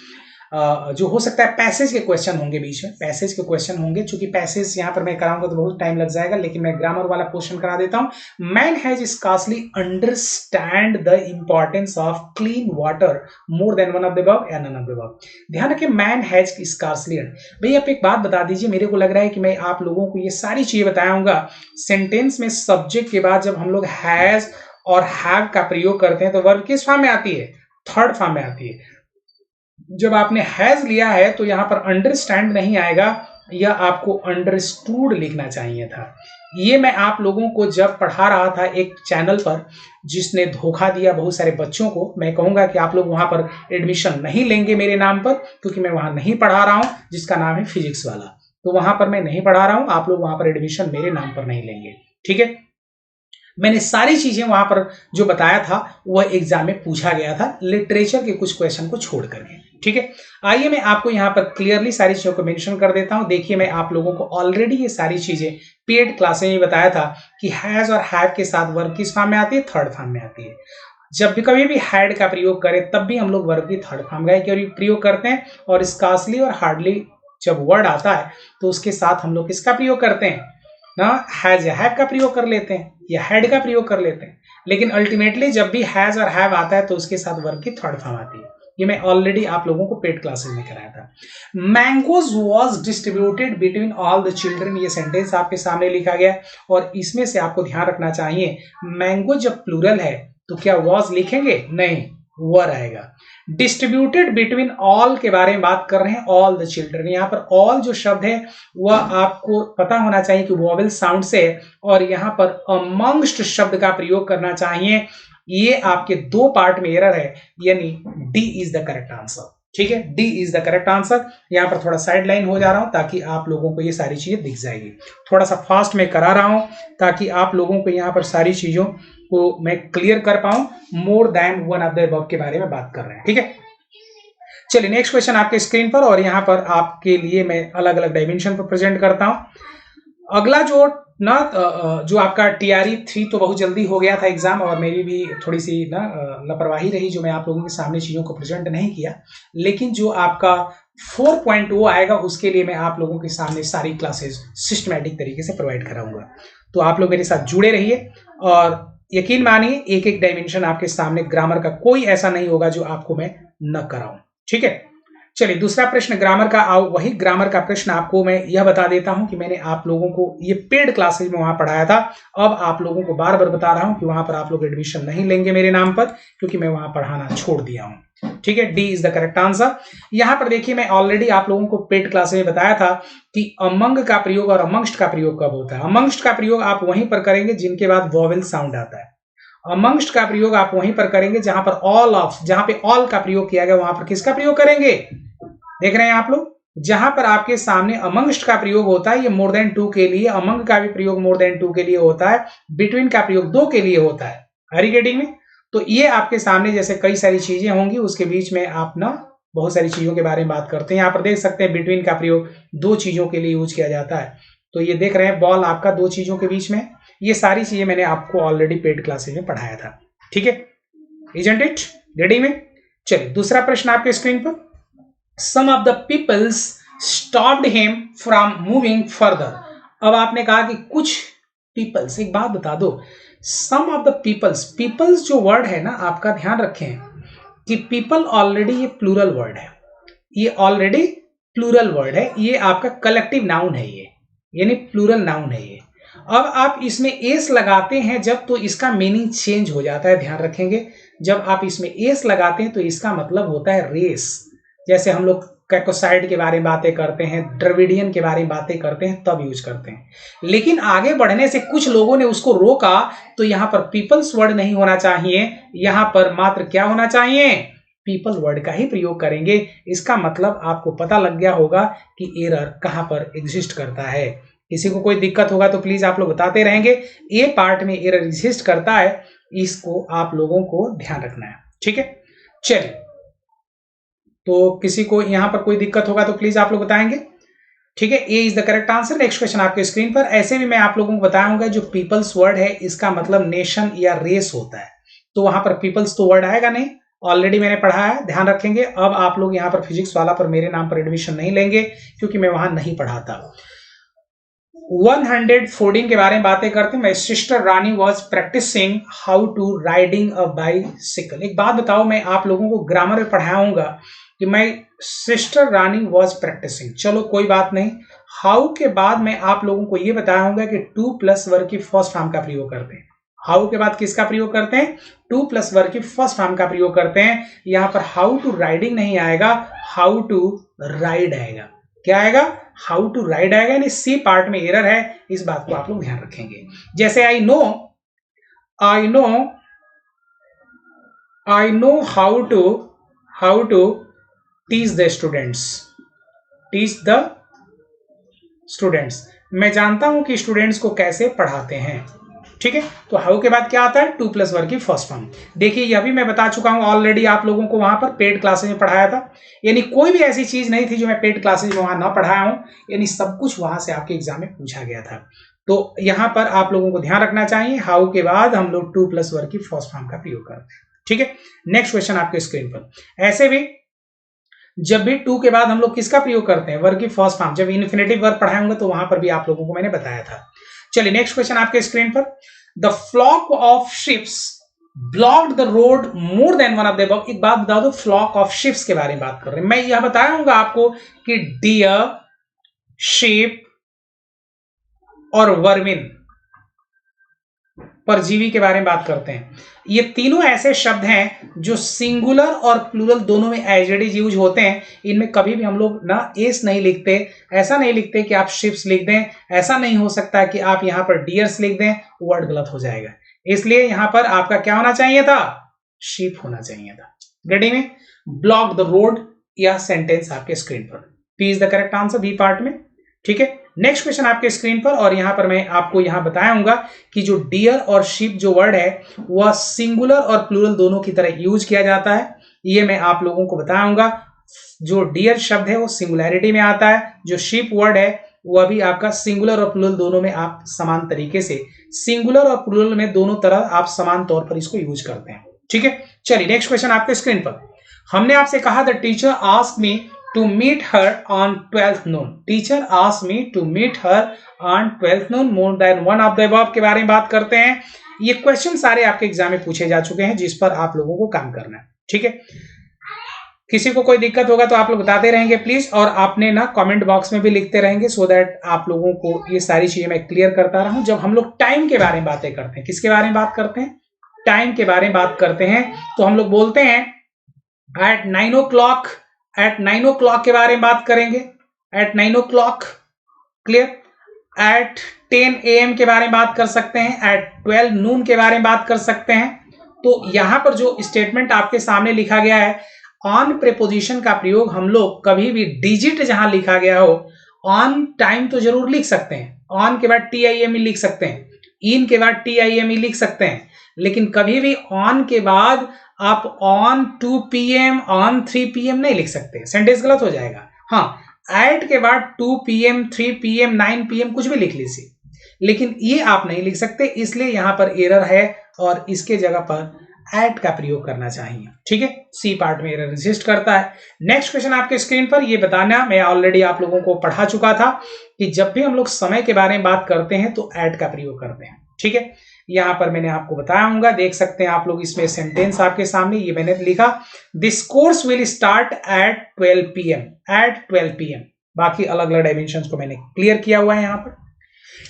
Speaker 1: जो हो सकता है पैसेज के क्वेश्चन होंगे, बीच में पैसेज के क्वेश्चन होंगे। चूंकि पैसेज यहां पर मैं कराऊंगा तो बहुत टाइम लग जाएगा, लेकिन मैं ग्रामर वाला पोर्शन करा देता हूं। Man has scarcely understand the importance of clean water more than one of the above and none of the above. ध्यान रखिए, मैन हैज स्कार्सली। भाई आप एक बात बता दीजिए, मेरे को लग रहा है कि मैं आप लोगों को ये सारी चीजें बताऊंगा सेंटेंस में सब्जेक्ट के बाद जब हम लोग हैज और हैव का प्रयोग करते हैं तो वर्ब किस फॉर्म में आती है? थर्ड फॉर्म में आती है। जब आपने हैज लिया है तो यहां पर अंडरस्टैंड नहीं आएगा, या आपको अंडरस्टूड लिखना चाहिए था। ये मैं आप लोगों को जब पढ़ा रहा था एक चैनल पर जिसने धोखा दिया बहुत सारे बच्चों को, मैं कहूंगा कि आप लोग वहां पर एडमिशन नहीं लेंगे मेरे नाम पर, क्योंकि मैं वहां नहीं पढ़ा रहा हूं, जिसका नाम है फिजिक्स वाला। तो वहां पर मैं नहीं पढ़ा रहा हूं, आप लोग वहां पर एडमिशन मेरे नाम पर नहीं लेंगे। ठीक है, मैंने सारी चीजें वहां पर जो बताया था वह एग्जाम में पूछा गया था, लिटरेचर के कुछ क्वेश्चन को छोड़ करके। ठीक है, आइए मैं आपको यहाँ पर क्लियरली सारी चीजों को मेंशन कर देता हूं। देखिए, मैं आप लोगों को ऑलरेडी ये सारी चीजें पेड क्लासेस में बताया था कि हैज और हैव के साथ वर्ब किस फॉर्म में आती है? थर्ड फॉर्म में आती है। जब भी कभी भी हैड का प्रयोग करें तब भी हम लोग वर्ब की थर्ड फॉर्म का प्रयोग करते हैं, और स्कार्सली और हार्डली जब वर्ड आता है तो उसके साथ हम लोग किसका प्रयोग करते हैं ना? हैज या हैव का प्रयोग कर लेते हैं या हैड का प्रयोग कर लेते हैं। लेकिन अल्टीमेटली जब भी हैज और हैव आता है तो उसके साथ वर्ब की थर्ड फॉर्म आती है। ये मैं ऑलरेडी आप लोगों को पेड क्लासेस में कराया था। Mangoes was distributed between all the children, ये सेंटेंस आपके सामने लिखा गया है, और इसमें से आपको ध्यान रखना चाहिए मैंगो जब प्लूरल है तो क्या वॉज लिखेंगे? नहीं, वर आएगा। डिस्ट्रीब्यूटेड बिटवीन ऑल के बारे में बात कर रहे हैं, ऑल द चिल्ड्रन। यहाँ पर ऑल जो शब्द है वह आपको पता होना चाहिए कि वॉवेल साउंड से, और यहाँ पर अमंगस्ट शब्द का प्रयोग करना चाहिए। ये आपके दो पार्ट में एरर है, यानी D is the correct answer. ठीक है, D is the correct answer. यहाँ पर थोड़ा साइड लाइन हो जा रहा हूं ताकि आप लोगों को ये सारी चीजें दिख जाएगी। थोड़ा सा फास्ट में करा रहा हूं ताकि आप लोगों को यहाँ पर सारी चीजों को मैं क्लियर कर पाऊं। मोर than one of the above के बारे में बात कर रहे हैं। ठीक है, चलिए नेक्स्ट क्वेश्चन आपके स्क्रीन पर, और यहाँ पर आपके लिए मैं अलग अलग डायमेंशन पर प्रेजेंट करता हूं। अगला जो आपका TRE 3 तो बहुत जल्दी हो गया था एग्जाम, और मेरी भी थोड़ी सी लापरवाही रही जो मैं आप लोगों के सामने चीजों को प्रेजेंट नहीं किया। लेकिन जो आपका 4.0 आएगा उसके लिए मैं आप लोगों के सामने सारी क्लासेस सिस्टमैटिक तरीके से प्रोवाइड कराऊंगा। तो आप लोग मेरे साथ जुड़े रहिए, और यकीन मानिए एक एक डायमेंशन आपके सामने ग्रामर का कोई ऐसा नहीं होगा जो आपको मैं न कराऊं। ठीक है, चलिए दूसरा प्रश्न ग्रामर का। वही ग्रामर का प्रश्न आपको मैं यह बता देता हूं कि मैंने आप लोगों को ये पेड क्लासेज में वहां पढ़ाया था। अब आप लोगों को बार बार बता रहा हूं कि वहां पर आप लोग एडमिशन नहीं लेंगे मेरे नाम पर, क्योंकि मैं वहां पढ़ाना छोड़ दिया हूं। ठीक है, D is the correct answer. यहां पर देखिए, मैं ऑलरेडी आप लोगों को पेड क्लासेज में बताया था कि अमंग का प्रयोग और अमंगस्ट का प्रयोग कब होता है। अमंगस्ट का प्रयोग आप वहीं पर करेंगे जिनके बाद वॉवेल साउंड आता है। अमंगस्ट का प्रयोग आप वहीं पर करेंगे जहां पर ऑल ऑफ, जहां पे ऑल का प्रयोग किया गया वहां पर किसका प्रयोग करेंगे? देख रहे हैं आप लोग, जहां पर आपके सामने अमंगस्ट का प्रयोग होता है ये मोर देन 2 के लिए, अमंग का भी प्रयोग मोर देन 2 के लिए होता है, बिटवीन का प्रयोग 2 के लिए होता है। हरी गेटिंग में? तो ये आपके सामने जैसे कई सारी चीजें होंगी, उसके बीच में आप बहुत सारी चीजों के बारे में बात करते हैं। यहाँ पर देख सकते हैं बिटवीन का प्रयोग 2 चीजों के लिए यूज किया जाता है। तो ये देख रहे हैं बॉल आपका 2 चीजों के बीच में। ये सारी चीजें मैंने आपको ऑलरेडी पेड क्लासेज में पढ़ाया था। ठीक है, इजंट इट? रेडी में? चलिए दूसरा प्रश्न आपके स्क्रीन पर। Some of the peoples stopped him from moving further. अब आपने कहा कि कुछ peoples, एक बात बता दो, some of the peoples जो वर्ड है ना, आपका ध्यान रखें, कि पीपल ऑलरेडी ये प्लूरल वर्ड है, ये ऑलरेडी प्लूरल वर्ड है, ये आपका कलेक्टिव नाउन है, ये यानी प्लूरल नाउन है ये। अब आप इसमें एस लगाते हैं जब, तो इसका मीनिंग चेंज हो जाता है, ध्यान रखेंगे। जब आप इसमें एस लगाते हैं तो इसका मतलब होता है रेस। जैसे हम लोग कैकोसाइड के बारे में बातें करते हैं, द्रविडियन के बारे में बातें करते हैं, तब यूज करते हैं। लेकिन आगे बढ़ने से कुछ लोगों ने उसको रोका, तो यहां पर पीपल्स वर्ड नहीं होना चाहिए, यहां पर मात्र क्या होना चाहिए, पीपल वर्ड का ही प्रयोग करेंगे। इसका मतलब आपको पता लग गया होगा कि एरर कहां पर एग्जिस्ट करता है। किसी को कोई दिक्कत होगा तो प्लीज आप लोग बताते रहेंगे। ए पार्ट में एरर एग्जिस्ट करता है, इसको आप लोगों को ध्यान रखना है, ठीक है। चलिए, तो किसी को यहां पर कोई दिक्कत होगा तो प्लीज आप लोग बताएंगे, ठीक है। A is the correct answer. Next question आपके स्क्रीन पर। ऐसे भी मैं आप लोगों को बताऊंगा जो पीपल्स वर्ड है इसका मतलब नेशन या रेस होता है, तो वहां पर पीपल्स तो वर्ड आएगा नहीं, ऑलरेडी मैंने पढ़ा है, ध्यान रखेंगे। अब आप लोग यहाँ पर फिजिक्स वाला पर मेरे नाम पर एडमिशन नहीं लेंगे क्योंकि मैं वहां नहीं पढ़ाता। 114 के बारे में बातें करते हैं। My sister Rani was practising how to riding a bicycle. एक बात बताओ, मैं आप लोगों को ग्रामर में पढ़ाऊंगा कि my sister Rani was practising, चलो कोई बात नहीं। हाउ के बाद मैं आप लोगों को यह बताऊंगा कि टू प्लस वर्ग की फर्स्ट फॉर्म का प्रयोग करते हैं। हाउ के बाद किसका प्रयोग करते हैं, टू प्लस वर्ग की फर्स्ट फॉर्म का प्रयोग करते हैं। यहां पर हाउ टू राइडिंग नहीं आएगा, हाउ टू राइड आएगा। क्या आएगा, हाउ टू राइड आएगा, यानी सी पार्ट में एरर है, इस बात को आप लोग ध्यान रखेंगे। जैसे I know how to teach the students, मैं जानता हूं कि स्टूडेंट्स को कैसे पढ़ाते हैं, ठीक है। तो हाउ के बाद क्या आता है, टू प्लस वर्ग की फर्स्ट फॉर्म। देखिए यह भी मैं बता चुका हूं ऑलरेडी, आप लोगों को वहां पर पेड क्लासेज में पढ़ाया था, यानी कोई भी ऐसी चीज नहीं थी जो मैं पेड क्लासेज में वहां ना पढ़ाया हूं, यानी सब कुछ वहां से आपके एग्जाम में पूछा गया था। तो यहां पर आप लोगों को ध्यान रखना चाहिए, हाउ के बाद हम लोग टू प्लस वर्ग की फर्स्ट फॉर्म का प्रयोग करते हैं, ठीक है। नेक्स्ट क्वेश्चन आपके स्क्रीन पर। ऐसे भी जब भी टू के बाद हम लोग किसका प्रयोग करते हैं, वर्ग की फर्स्ट फॉर्म। जब इन्फिनेटिव वर्ब पढ़ाऊंगा तो वहां पर भी आप लोगों को मैंने बताया था। चलिए नेक्स्ट क्वेश्चन आपके स्क्रीन पर। The flock of sheeps blocked the road more than one of the above. एक बात बता दो, फ्लॉक ऑफ शिप्स के बारे में बात कर रहे हैं। मैं यह बताऊंगा आपको कि डियर, शीप और वर्मिन, परजीवी के बारे में बात करते हैं। ये तीनों ऐसे शब्द हैं जो सिंगुलर और प्लूरल दोनों में एज इट इज यूज होते हैं। इनमें कभी भी हम लोग ना एस नहीं लिखते, ऐसा नहीं लिखते कि आप शिप्स लिख दें, ऐसा नहीं हो सकता कि आप यहां पर डियर्स लिख दें, वर्ड गलत हो जाएगा। इसलिए यहां पर आपका क्या होना चाहिए था, शीप होना चाहिए था। रेडी में, ब्लॉक द रोड, यह सेंटेंस आपके स्क्रीन पर। P is the correct answer, B part में, ठीक है। नेक्स्ट क्वेश्चन आपके स्क्रीन पर, और यहां पर मैं आपको यहां बताऊंगा कि जो डियर और शिप जो वर्ड है वह सिंगुलर और प्लूरल दोनों की तरह यूज किया जाता है, ये मैं आप लोगों को बताऊंगा। जो डियर शब्द है वो सिंगुलैरिटी में आता है, जो शिप वर्ड है वह भी आपका सिंगुलर और प्लूरल दोनों में आप समान तरीके से, सिंगुलर और प्लूरल में दोनों तरह आप समान तौर पर इसको यूज करते हैं, ठीक है। चलिए नेक्स्ट क्वेश्चन आपके स्क्रीन पर। हमने आपसे कहा the teacher asked me to meet her on 12th noon. Teacher asked me to meet her on 12th noon. More than one of the above के बारे में बात करते हैं। ये क्वेश्चन सारे आपके एग्जाम में पूछे जा चुके हैं, जिस पर आप लोगों को काम करना है, ठीक है। किसी को कोई दिक्कत होगा तो आप लोग बताते रहेंगे प्लीज, और आपने ना कमेंट बॉक्स में भी लिखते रहेंगे, सो दैट आप लोगों को ये सारी चीजें मैं क्लियर करता रहूं। जब हम लोग टाइम के बारे में बातें करते हैं, किसके बारे में बात करते हैं, टाइम के बारे में बात करते हैं, तो हम लोग बोलते हैं एट 9 o'clock, एट 9 o'clock के बारे में बात करेंगे, eight 9 o'clock, clear. Eight 10 AM के बारे में बात कर सकते हैं, एट 12 noon के बारे में बात कर सकते हैं। तो यहां पर जो स्टेटमेंट आपके सामने लिखा गया है, ऑन प्रेपोजिशन का प्रयोग हम लोग कभी भी डिजिट जहां लिखा गया हो, ऑन टाइम तो जरूर लिख सकते हैं, ऑन के बाद TIME लिख सकते हैं, इन के बाद TIME लिख सकते हैं, लेकिन कभी भी ऑन के बाद आप ऑन 2 PM, ऑन 3 PM नहीं लिख सकते, सेंटेंस गलत हो जाएगा। हाँ, एट के बाद 2 PM, 3 PM, 9 PM कुछ भी लिख लीजिए, लेकिन ये आप नहीं लिख सकते, इसलिए यहां पर एरर है और इसके जगह पर एट का प्रयोग करना चाहिए, ठीक है। सी पार्ट में एरर एग्जिस्ट करता है। नेक्स्ट क्वेश्चन आपके स्क्रीन पर। ये बताना मैं ऑलरेडी आप लोगों को पढ़ा चुका था कि जब भी हम लोग समय के बारे में बात करते हैं तो एट का प्रयोग करते हैं, ठीक है। यहाँ पर मैंने आपको बताया होगा, देख सकते हैं आप लोग इसमें सेंटेंस आपके सामने, ये मैंने लिखा, this course will start at 12 PM, at 12 PM। बाकी अलग अलग डायमेंशंस को मैंने क्लियर किया हुआ है यहाँ पर।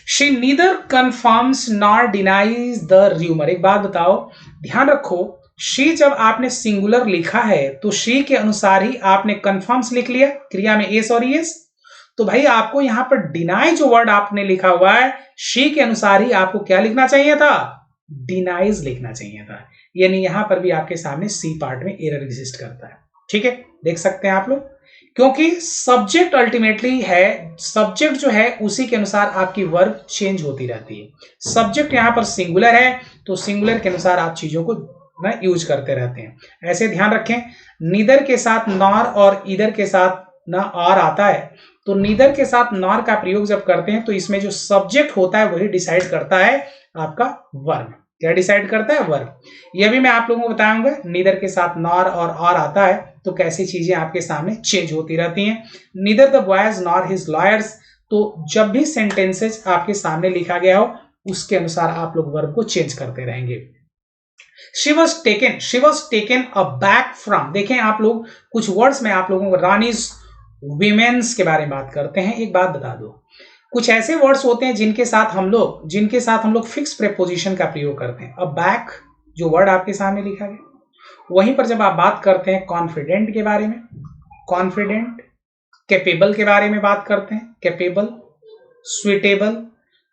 Speaker 1: She neither confirms nor denies the rumour. एक बात बताओ, ध्यान रखो, शी जब आपने सिंगुलर लिखा है तो शी के अनुसार ही आपने कन्फर्म्स लिख लिया, क्रिया में एस और एस। तो भाई आपको यहां पर डिनाई जो वर्ड आपने लिखा हुआ है, शी के अनुसार ही आपको क्या लिखना चाहिए था, डिनाइज लिखना चाहिए था। यानी यहां पर भी आपके सामने सी पार्ट में एरर एग्जिस्ट करता है। ठीक है, देख सकते हैं आप लोग, क्योंकि सब्जेक्ट अल्टीमेटली है, सब्जेक्ट जो है उसी के अनुसार आपकी वर्ब चेंज होती रहती है। सब्जेक्ट यहां पर सिंगुलर है तो सिंगुलर के अनुसार आप चीजों को ना यूज करते रहते हैं। ऐसे ध्यान रखें, नीदर के साथ नॉर और इधर के साथ ना और आता है, तो नीदर के साथ नॉर का प्रयोग जब करते हैं तो इसमें जो सब्जेक्ट होता है वही डिसाइड करता है आपका वर्ब। क्या डिसाइड करता है, वर्ब। यह भी मैं आप लोगों को बताऊंगा, नीदर के साथ नॉर और आता है तो कैसी चीजें आपके सामने चेंज होती रहती हैं। Neither the boys nor his lawyers, तो जब भी सेंटेंसेस आपके सामने लिखा गया हो उसके अनुसार आप लोग वर्ब को चेंज करते रहेंगे। She was taken aback from, देखें आप लोग, कुछ वर्ड्स में आप लोगों को रानीज विमेन्स के बारे में बात करते हैं। एक बात बता दो, कुछ ऐसे वर्ड्स होते हैं जिनके साथ हम लोग फिक्स प्रेपोजिशन का प्रयोग करते हैं। अबैक जो वर्ड आपके सामने लिखा गया, वहीं पर जब आप बात करते हैं कॉन्फिडेंट के बारे में, कॉन्फिडेंट, कैपेबल के बारे में बात करते हैं, कैपेबल, सुइटेबल,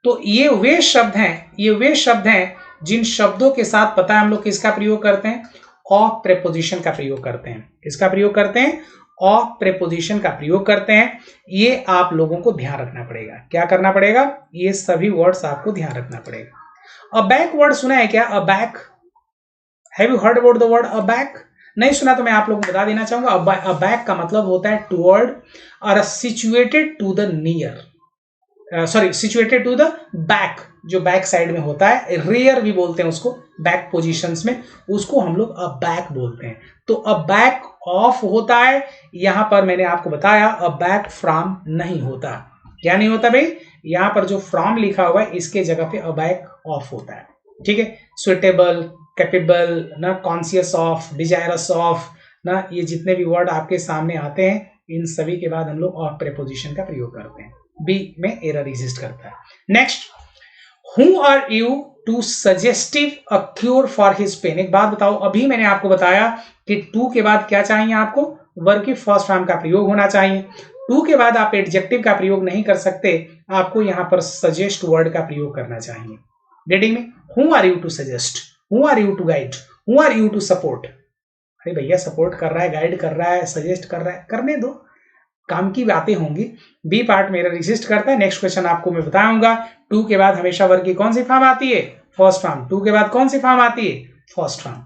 Speaker 1: तो ये वे शब्द हैं जिन शब्दों के साथ पता है हम लोग किसका प्रयोग करते हैं, ऑफ प्रेपोजिशन का प्रयोग करते हैं। किसका प्रयोग करते हैं, ऑफ प्रेपोजिशन का प्रयोग करते हैं। ये आप लोगों को ध्यान रखना पड़ेगा। क्या करना पड़ेगा, ये सभी वर्ड्स आपको ध्यान रखना पड़ेगा। अबैक वर्ड सुना है क्या, aback, have you heard about the word aback? नहीं सुना तो मैं आप लोगों को बता देना चाहूंगा। अबैक का मतलब होता है टुवर्ड और situated to the near, situated to the back, जो बैक साइड में होता है, रेयर भी बोलते हैं उसको, बैक पोजीशंस में, उसको हम लोग अ बैक बोलते हैं। तो अ बैक ऑफ होता है, यहां पर मैंने आपको बताया अ बैक फ्रॉम नहीं होता। क्या नहीं होता भाई, यहां पर जो फ्रॉम लिखा हुआ है इसके जगह पे अ बैक ऑफ होता है। ठीक है, सुइटेबल, कैपेबल ना, कॉन्शियस ऑफ, डिजायरस ऑफ ना, ये जितने भी वर्ड आपके सामने आते हैं इन सभी के बाद हम लोग ऑफ प्रेपोजिशन का प्रयोग करते हैं। बी में एरर एग्जिस्ट करता है। Next, who are you to suggestive a cure for his pain. एक बात बताओ, अभी मैंने आपको बताया कि टू के बाद क्या चाहिए आपको, वर्ब की फर्स्ट फॉर्म का प्रयोग होना चाहिए। टू के बाद आप एडजेक्टिव का प्रयोग नहीं कर सकते, आपको यहां पर सजेस्ट वर्ड का प्रयोग करना चाहिए। रीडिंग में, who are you to suggest, who are you to guide, who are you to support. अरे भैया, सपोर्ट कर रहा है, गाइड कर रहा है, सजेस्ट कर रहा है, करने दो, काम की बातें होंगी। बी पार्ट में एग्जिस्ट करता है। नेक्स्ट क्वेश्चन आपको मैं बताऊंगा, टू के बाद हमेशा वर्ग की कौन सी फॉर्म आती है, फर्स्ट फॉर्म। टू के बाद कौन सी फॉर्म आती है, फर्स्ट फॉर्म।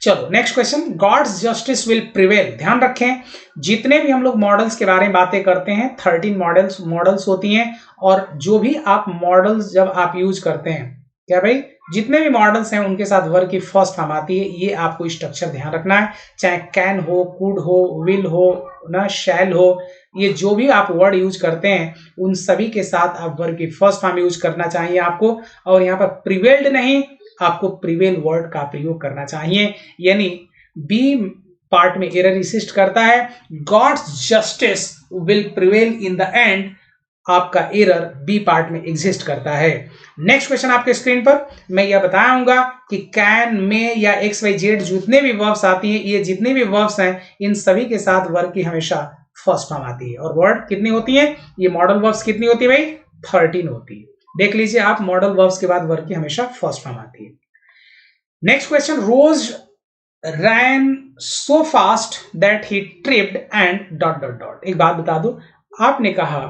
Speaker 1: चलो next question, God's justice will prevail. ध्यान रखें, जितने भी हम लोग मॉडल्स के बारे में बातें करते हैं, 13 मॉडल्स होती हैं, और जो भी आप मॉडल्स जब आप यूज करते हैं, क्या भाई, जितने भी मॉडल्स हैं उनके साथ वर्ग की फर्स्ट फॉर्म आती है। ये आपको स्ट्रक्चर ध्यान रखना है, चाहे कैन हो, कुड हो, विल हो ना, शैल हो, ये जो भी आप वर्ड यूज करते हैं उन सभी के साथ आप वर्ग की फर्स्ट फॉर्म यूज करना चाहिए आपको। और यहाँ पर प्रिवेल्ड नहीं, आपको प्रिवेल वर्ड का प्रयोग करना चाहिए। यानी बी पार्ट में एरर एग्जिस्ट करता है, God's justice will prevail in the end, आपका एरर बी पार्ट में एग्जिस्ट करता है। नेक्स्ट क्वेश्चन आपके स्क्रीन पर मैं यह बताऊंगा कि कैन, में या एक्स वाई जेड जितने भी वर्ब्स आती हैं, ये जितने भी वर्ब्स हैं इन सभी के साथ वर्ब की हमेशा फर्स्ट फॉर्म आती है। और वर्ड कितनी होती है, ये मॉडल वर्ब्स कितनी होती है भाई, 13 होती है। देख लीजिए आप, मॉडल वर्ब्स के बाद वर्ब की हमेशा फर्स्ट फॉर्म आती है। Next question, Rose ran so fast that he tripped and dot dot dot. एक बात बता दो, आपने कहा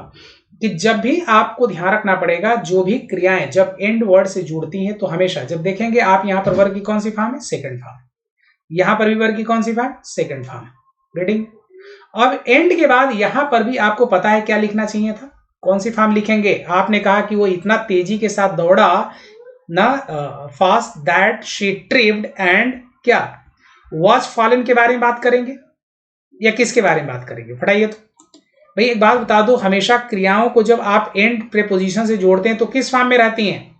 Speaker 1: कि जब भी आपको ध्यान रखना पड़ेगा, जो भी क्रियाएं जब एंड वर्ड से जुड़ती हैं तो हमेशा जब देखेंगे आप, यहां पर वर्ग की कौन सी फॉर्म है, सेकंड फॉर्म। यहां पर भी वर्ग की कौन सी फॉर्म, सेकंड फॉर्म। रीडिंग, अब एंड के बाद यहां पर भी आपको पता है क्या लिखना चाहिए था, कौन सी फॉर्म लिखेंगे। आपने कहा कि वो इतना तेजी के साथ दौड़ा ना, fast that she tripped and क्या, वॉज फॉलन के बारे में बात करेंगे या किसके बारे में बात करेंगे, फटाइए तो भाई। एक बात बता दो, हमेशा क्रियाओं को जब आप एंड प्रेपोजिशन से जोड़ते हैं तो किस फॉर्म में रहती हैं,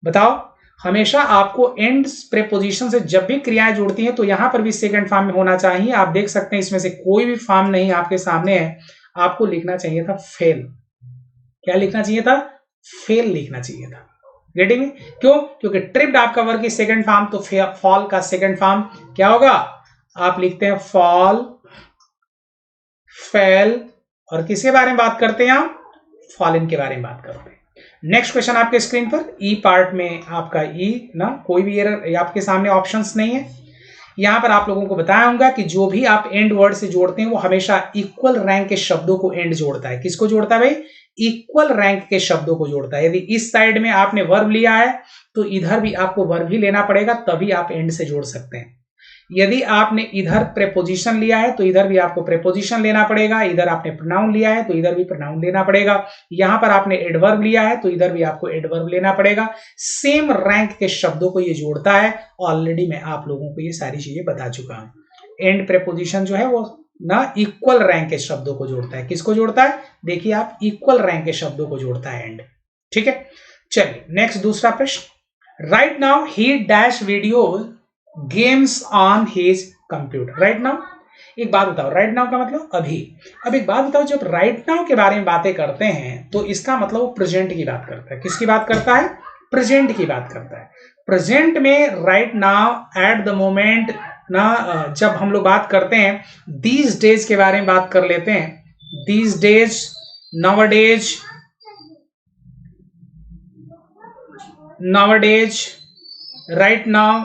Speaker 1: बताओ। हमेशा आपको एंड प्रेपोजिशन से जब भी क्रियाएं जुड़ती हैं तो यहां पर भी सेकंड फॉर्म में होना चाहिए। आप देख सकते हैं इसमें से कोई भी फॉर्म नहीं आपके सामने है, आपको लिखना चाहिए था फेल। क्या लिखना चाहिए था? फेल लिखना चाहिए था। रेडी में? क्यों? क्योंकि ट्रिप्ड आपका वर्ग की सेकंड फॉर्म, तो फॉल का सेकंड फॉर्म क्या होगा? आप लिखते हैं फॉल, फेल, और किसके बारे में बात करते हैं आप? फॉलन के बारे में बात करते हैं। नेक्स्ट क्वेश्चन आपके स्क्रीन पर, ई पार्ट में आपका ई ना, कोई भी एरर आपके सामने ऑप्शंस नहीं है। यहां पर आप लोगों को बताया होगा कि जो भी आप एंड वर्ड से जोड़ते हैं वो हमेशा इक्वल रैंक के शब्दों को एंड जोड़ता है। किसको जोड़ता है भाई? इक्वल रैंक के शब्दों को जोड़ता है। यदि इस साइड में आपने वर्ब लिया है तो इधर भी आपको वर्ब ही लेना पड़ेगा, तभी आप एंड से जोड़ सकते हैं। यदि आपने इधर प्रेपोजिशन लिया है तो इधर भी आपको प्रेपोजिशन लेना पड़ेगा। इधर आपने प्रोनाउन लिया है तो इधर भी प्रोनाउन लेना पड़ेगा। यहां पर आपने एडवर्ब लिया है तो इधर भी आपको एडवर्ब लेना पड़ेगा। सेम रैंक के शब्दों को ये जोड़ता है। ऑलरेडी मैं आप लोगों को ये सारी चीजें बता चुका हूं। एंड प्रेपोजिशन जो है वो ना इक्वल रैंक के शब्दों को जोड़ता है। किसको जोड़ता है? देखिए आप, इक्वल रैंक के शब्दों को जोड़ता है एंड। ठीक है, चलिए नेक्स्ट दूसरा प्रश्न। Right now he dash video games on his computer. Right now, एक बात बताओ, राइट नाउ का मतलब अभी। अब एक बात बताओ, जब राइट नाउ के बारे में बातें करते हैं तो इसका मतलब वो प्रेजेंट की बात करता है। किसकी बात करता है? प्रेजेंट की बात करता है। प्रेजेंट में right now, at the moment ना, जब हम लोग बात करते हैं दीज डेज के बारे में बात कर लेते हैं। These days, nowadays, nowadays, right now,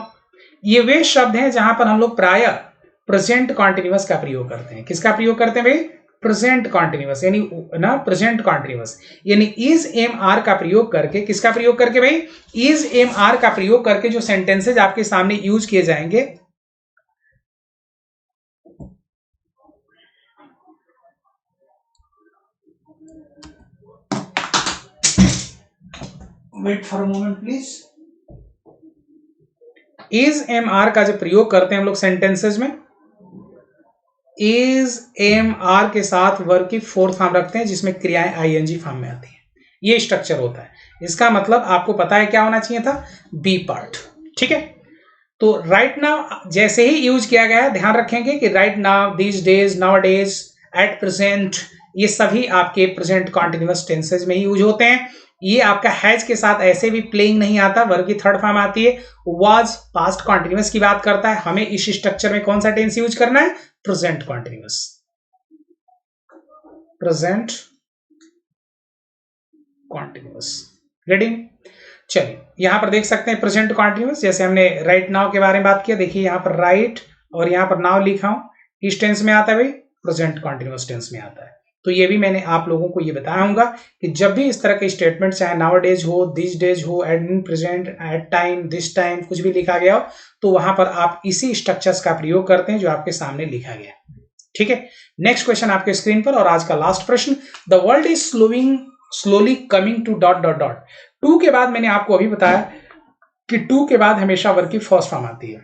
Speaker 1: ये वे शब्द हैं जहां पर हम लोग प्राय प्रेजेंट कॉन्टिन्यूअस का प्रयोग करते हैं। किसका प्रयोग करते हैं भाई? प्रेजेंट कॉन्टिन्यूअस, यानी ना प्रेजेंट कॉन्टिन्यूअस, यानी इज एम आर का प्रयोग करके। किसका प्रयोग करके भाई? इज एम आर का प्रयोग करके जो सेंटेंसेज आपके सामने यूज किए जाएंगे, wait for a moment please. Is am are का जो प्रयोग करते हैं हम लोग सेंटेंसेज में, इज एम आर के साथ वर्ब की फोर्थ फॉर्म रखते हैं जिसमें क्रियाएं आईएनजी फॉर्म में आती हैं। ये स्ट्रक्चर होता है। इसका मतलब आपको पता है क्या होना चाहिए था? B part. ठीक है, तो राइट नाउ जैसे ही यूज किया गया है, ध्यान रखेंगे कि right now, these days, now days, at present, ये सभी आपके प्रेजेंट कॉन्टिन्यूअस टेंसेज में ही यूज होते हैं। ये आपका हैज के साथ ऐसे भी प्लेइंग नहीं आता, वर्ब की थर्ड फॉर्म आती है। वाज पास्ट कॉन्टिन्यूअस की बात करता है। हमें इस स्ट्रक्चर में कौन सा टेंस यूज करना है? Present continuous, present continuous. Ready? चलिए यहां पर देख सकते हैं प्रेजेंट कॉन्टिन्यूअस, जैसे हमने राइट नाउ के बारे में बात किया। देखिए यहां पर राइट और यहां पर नाउ लिखा हूं, किस टेंस में आता है भाई? प्रेजेंट कॉन्टिन्यूअस टेंस में आता है। तो ये भी मैंने आप लोगों को ये बताया होगा कि जब भी इस तरह के स्टेटमेंट, चाहे नाउ डेज हो, दिस डेज हो, at in present, at time, this time, कुछ भी लिखा गया हो तो वहां पर आप इसी स्ट्रक्चर्स का प्रयोग करते हैं जो आपके सामने लिखा गया। ठीक है, नेक्स्ट क्वेश्चन आपके स्क्रीन पर और आज का लास्ट प्रश्न। The world is slowly coming to dot dot dot. Two के बाद मैंने आपको अभी बताया कि टू के बाद हमेशा वर्ब की फर्स्ट फॉर्म आती है।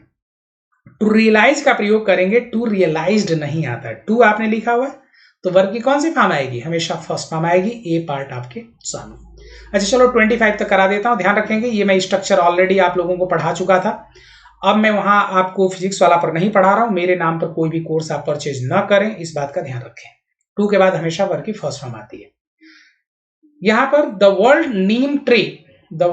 Speaker 1: टू रियलाइज का प्रयोग करेंगे, टू रियलाइज्ड नहीं आता है। टू आपने लिखा हुआ है तो वर्ब की कौन सी फॉर्म आएगी? हमेशा फर्स्ट फॉर्म आएगी। ए पार्ट आपके सामने। अच्छा चलो 25 तक करा देता हूं। ध्यान रखेंगे ये मैं स्ट्रक्चर ऑलरेडी आप लोगों को पढ़ा चुका था। अब मैं वहां आपको फिजिक्स वाला पर नहीं पढ़ा रहा हूं। मेरे नाम पर कोई भी कोर्स आप परचेज ना करें, इस बात का ध्यान रखें। टू के बाद हमेशा वर्ब की फर्स्ट फॉर्म आती है। यहां पर the world Neem tree, the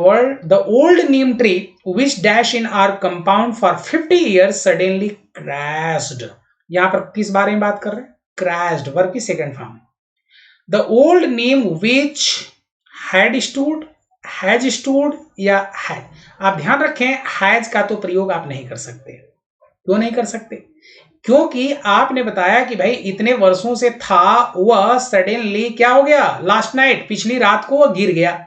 Speaker 1: old neem tree which dash in our compound for 50 years suddenly crashed। यहां पर किस बारे में बात कर रहे हैं? crashed, वर्ब की second form. the old neem which had stood, has stood या had। आप ध्यान रखें has का तो प्रयोग आप नहीं कर सकते। क्यों नहीं कर सकते? क्योंकि आपने बताया कि भाई इतने वर्षों से था, वह सडनली क्या हो गया? लास्ट नाइट, पिछली रात को वह गिर गया।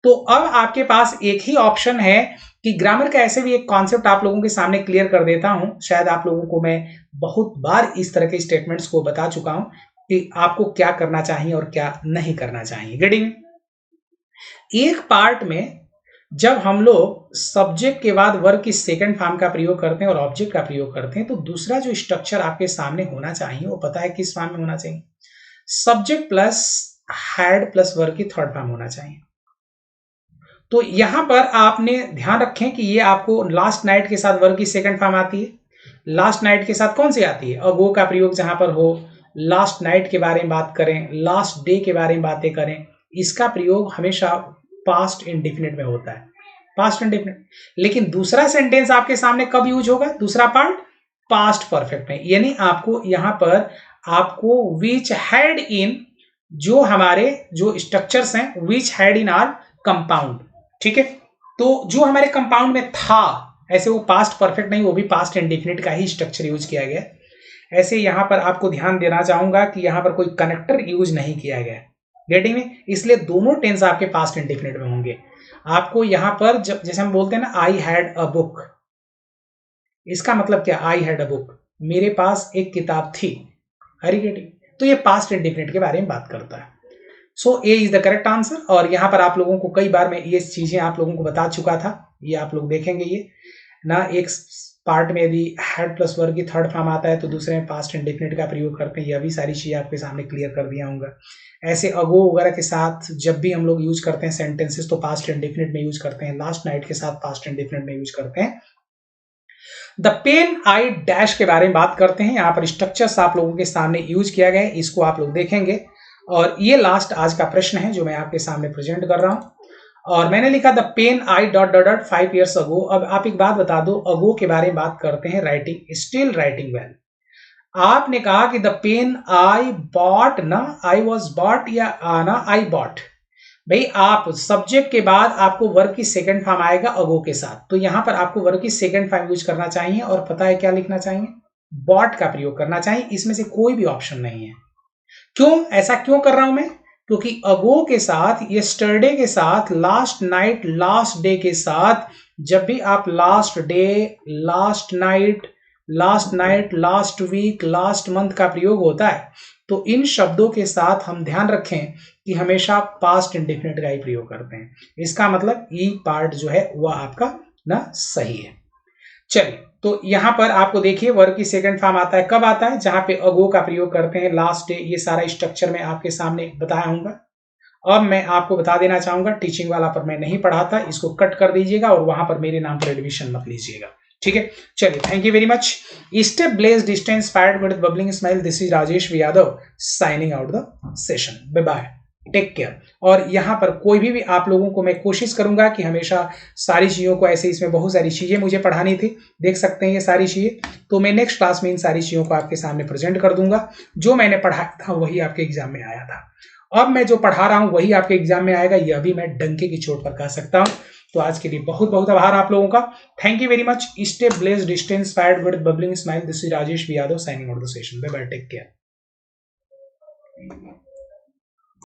Speaker 1: तो अब आपके पास एक ही ऑप्शन है कि ग्रामर का ऐसे भी एक कॉन्सेप्ट आप लोगों के सामने क्लियर कर देता हूं। शायद आप लोगों को मैं बहुत बार इस तरह के स्टेटमेंट्स को बता चुका हूं कि आपको क्या करना चाहिए और क्या नहीं करना चाहिए। गेटिंग? एक पार्ट में जब हम लोग सब्जेक्ट के बाद वर्ब की सेकंड फॉर्म का प्रयोग करते हैं और ऑब्जेक्ट का प्रयोग करते हैं तो दूसरा जो स्ट्रक्चर आपके सामने होना चाहिए वो पता है किस फॉर्म में होना चाहिए? Subject plus had plus verb की थर्ड फॉर्म होना चाहिए। तो यहां पर आपने ध्यान रखें कि ये आपको लास्ट नाइट के साथ वर्ब की सेकंड फॉर्म आती है। लास्ट नाइट के साथ कौन सी आती है? अगो का प्रयोग जहां पर हो, लास्ट नाइट के बारे में बात करें, लास्ट डे के बारे में बातें करें, इसका प्रयोग हमेशा पास्ट इंडेफिनिट में होता है, पास्ट इंडेफिनिट। लेकिन दूसरा सेंटेंस आपके सामने कब यूज होगा? दूसरा पार्ट पास्ट परफेक्ट में, यानी आपको यहां पर आपको विच हैड इन, जो हमारे जो स्ट्रक्चर्स हैं, which had in are compound, ठीक है। तो जो हमारे कंपाउंड में था, ऐसे वो पास्ट परफेक्ट नहीं, वो भी पास्ट इंडेफिनिट का ही स्ट्रक्चर यूज किया गया। ऐसे यहां पर आपको ध्यान देना चाहूंगा कि यहां पर कोई कनेक्टर यूज नहीं किया गया, गेटिंग में, इसलिए दोनों टेंस आपके पास्ट इंडेफिनिट में होंगे। आपको यहां पर जब जैसे हम बोलते हैं ना, आई हैड अ बुक, इसका मतलब क्या? आई हैड अ बुक, मेरे पास एक किताब थी, हरी गेटिंग। तो ये पास्ट इंडेफिनिट के बारे में बात करता है। सो ए इज द करेक्ट आंसर। और यहां पर आप लोगों को कई बार मैं ये चीजें आप लोगों को बता चुका था, ये आप लोग देखेंगे ये ना, एक पार्ट में यदि हैड प्लस वर्ब की थर्ड फॉर्म आता है तो दूसरे में पास्ट इंडेफिनिट का प्रयोग करते हैं। यह भी सारी चीजें आपके सामने क्लियर कर दिया हूँ। ऐसे अगो वगैरह के साथ जब भी हम लोग यूज करते हैं सेंटेंसेस तो पास्ट इंडेफिनिट में यूज करते हैं। लास्ट नाइट के साथ पास्ट इंडेफिनिट में यूज करते हैं। द पेन आई डैश के बारे में बात करते हैं। यहाँ पर स्ट्रक्चर्स आप लोगों के सामने यूज किया गया है, इसको आप लोग देखेंगे। और ये लास्ट आज का प्रश्न है जो मैं आपके सामने प्रेजेंट कर रहा हूं। और मैंने लिखा the pain I dot dot dot 5 years ago. अब आप एक बात बता दो, अगो के बारे में बात करते हैं, राइटिंग स्टिल राइटिंग वेल। आपने कहा कि द पेन आई बॉट, ना आई वॉज बॉट या ना आई बॉट। भाई आप सब्जेक्ट के बाद आपको वर्ब की सेकंड फॉर्म आएगा अगो के साथ, तो यहां पर आपको वर्ब की सेकंड फॉर्म यूज करना चाहिए। और पता है क्या लिखना चाहिए? बॉट का प्रयोग करना चाहिए। इसमें से कोई भी ऑप्शन नहीं है। क्यों ऐसा क्यों कर रहा हूं मैं? क्योंकि अगो के साथ, यस्टरडे के साथ, लास्ट नाइट, लास्ट डे के साथ, जब भी आप last day, last night, last week, last month का प्रयोग होता है तो इन शब्दों के साथ हम ध्यान रखें कि हमेशा पास्ट इंडेफिनिट का ही प्रयोग करते हैं। इसका मतलब ई पार्ट जो है वह आपका ना सही है। चलिए, तो यहां पर आपको देखिए वर्ब की सेकंड फॉर्म आता है, कब आता है? जहां पे अगो का प्रयोग करते हैं, लास्ट डे, ये सारा स्ट्रक्चर मैं आपके सामने बताया हूं। अब मैं आपको बता देना चाहूंगा, टीचिंग वाला पर मैं नहीं पढ़ाता, इसको कट कर दीजिएगा और वहां पर मेरे नाम पर एडमिशन मत लीजिएगा, ठीक है। चलिए, thank you very much. Stay blessed distance fired with bubbling smile, this is Rajesh Yadav signing out the session. Bye bye, take care. और यहाँ पर कोई भी आप लोगों को मैं कोशिश करूंगा कि हमेशा सारी चीज़ों को, ऐसे इसमें बहुत सारी चीज़ें मुझे पढ़ानी थी, देख सकते हैं ये सारी चीज़ें, तो मैं नेक्स्ट क्लास में इन सारी चीज़ों को आपके सामने प्रेजेंट कर दूंगा। जो मैंने पढ़ाया था वही आपके एग्जाम में आया था, अब मैं जो पढ़ा रहा हूँ वही आपके एग्जाम में आएगा, यह भी मैं डंके की चोट पर कह सकता हूँ। तो आज के लिए बहुत बहुत आभार आप लोगों का। Thank you very much. Stay blessed, distance fired with bubbling smile, this is Rajesh Yadav signing out the session. Bye bye, take care.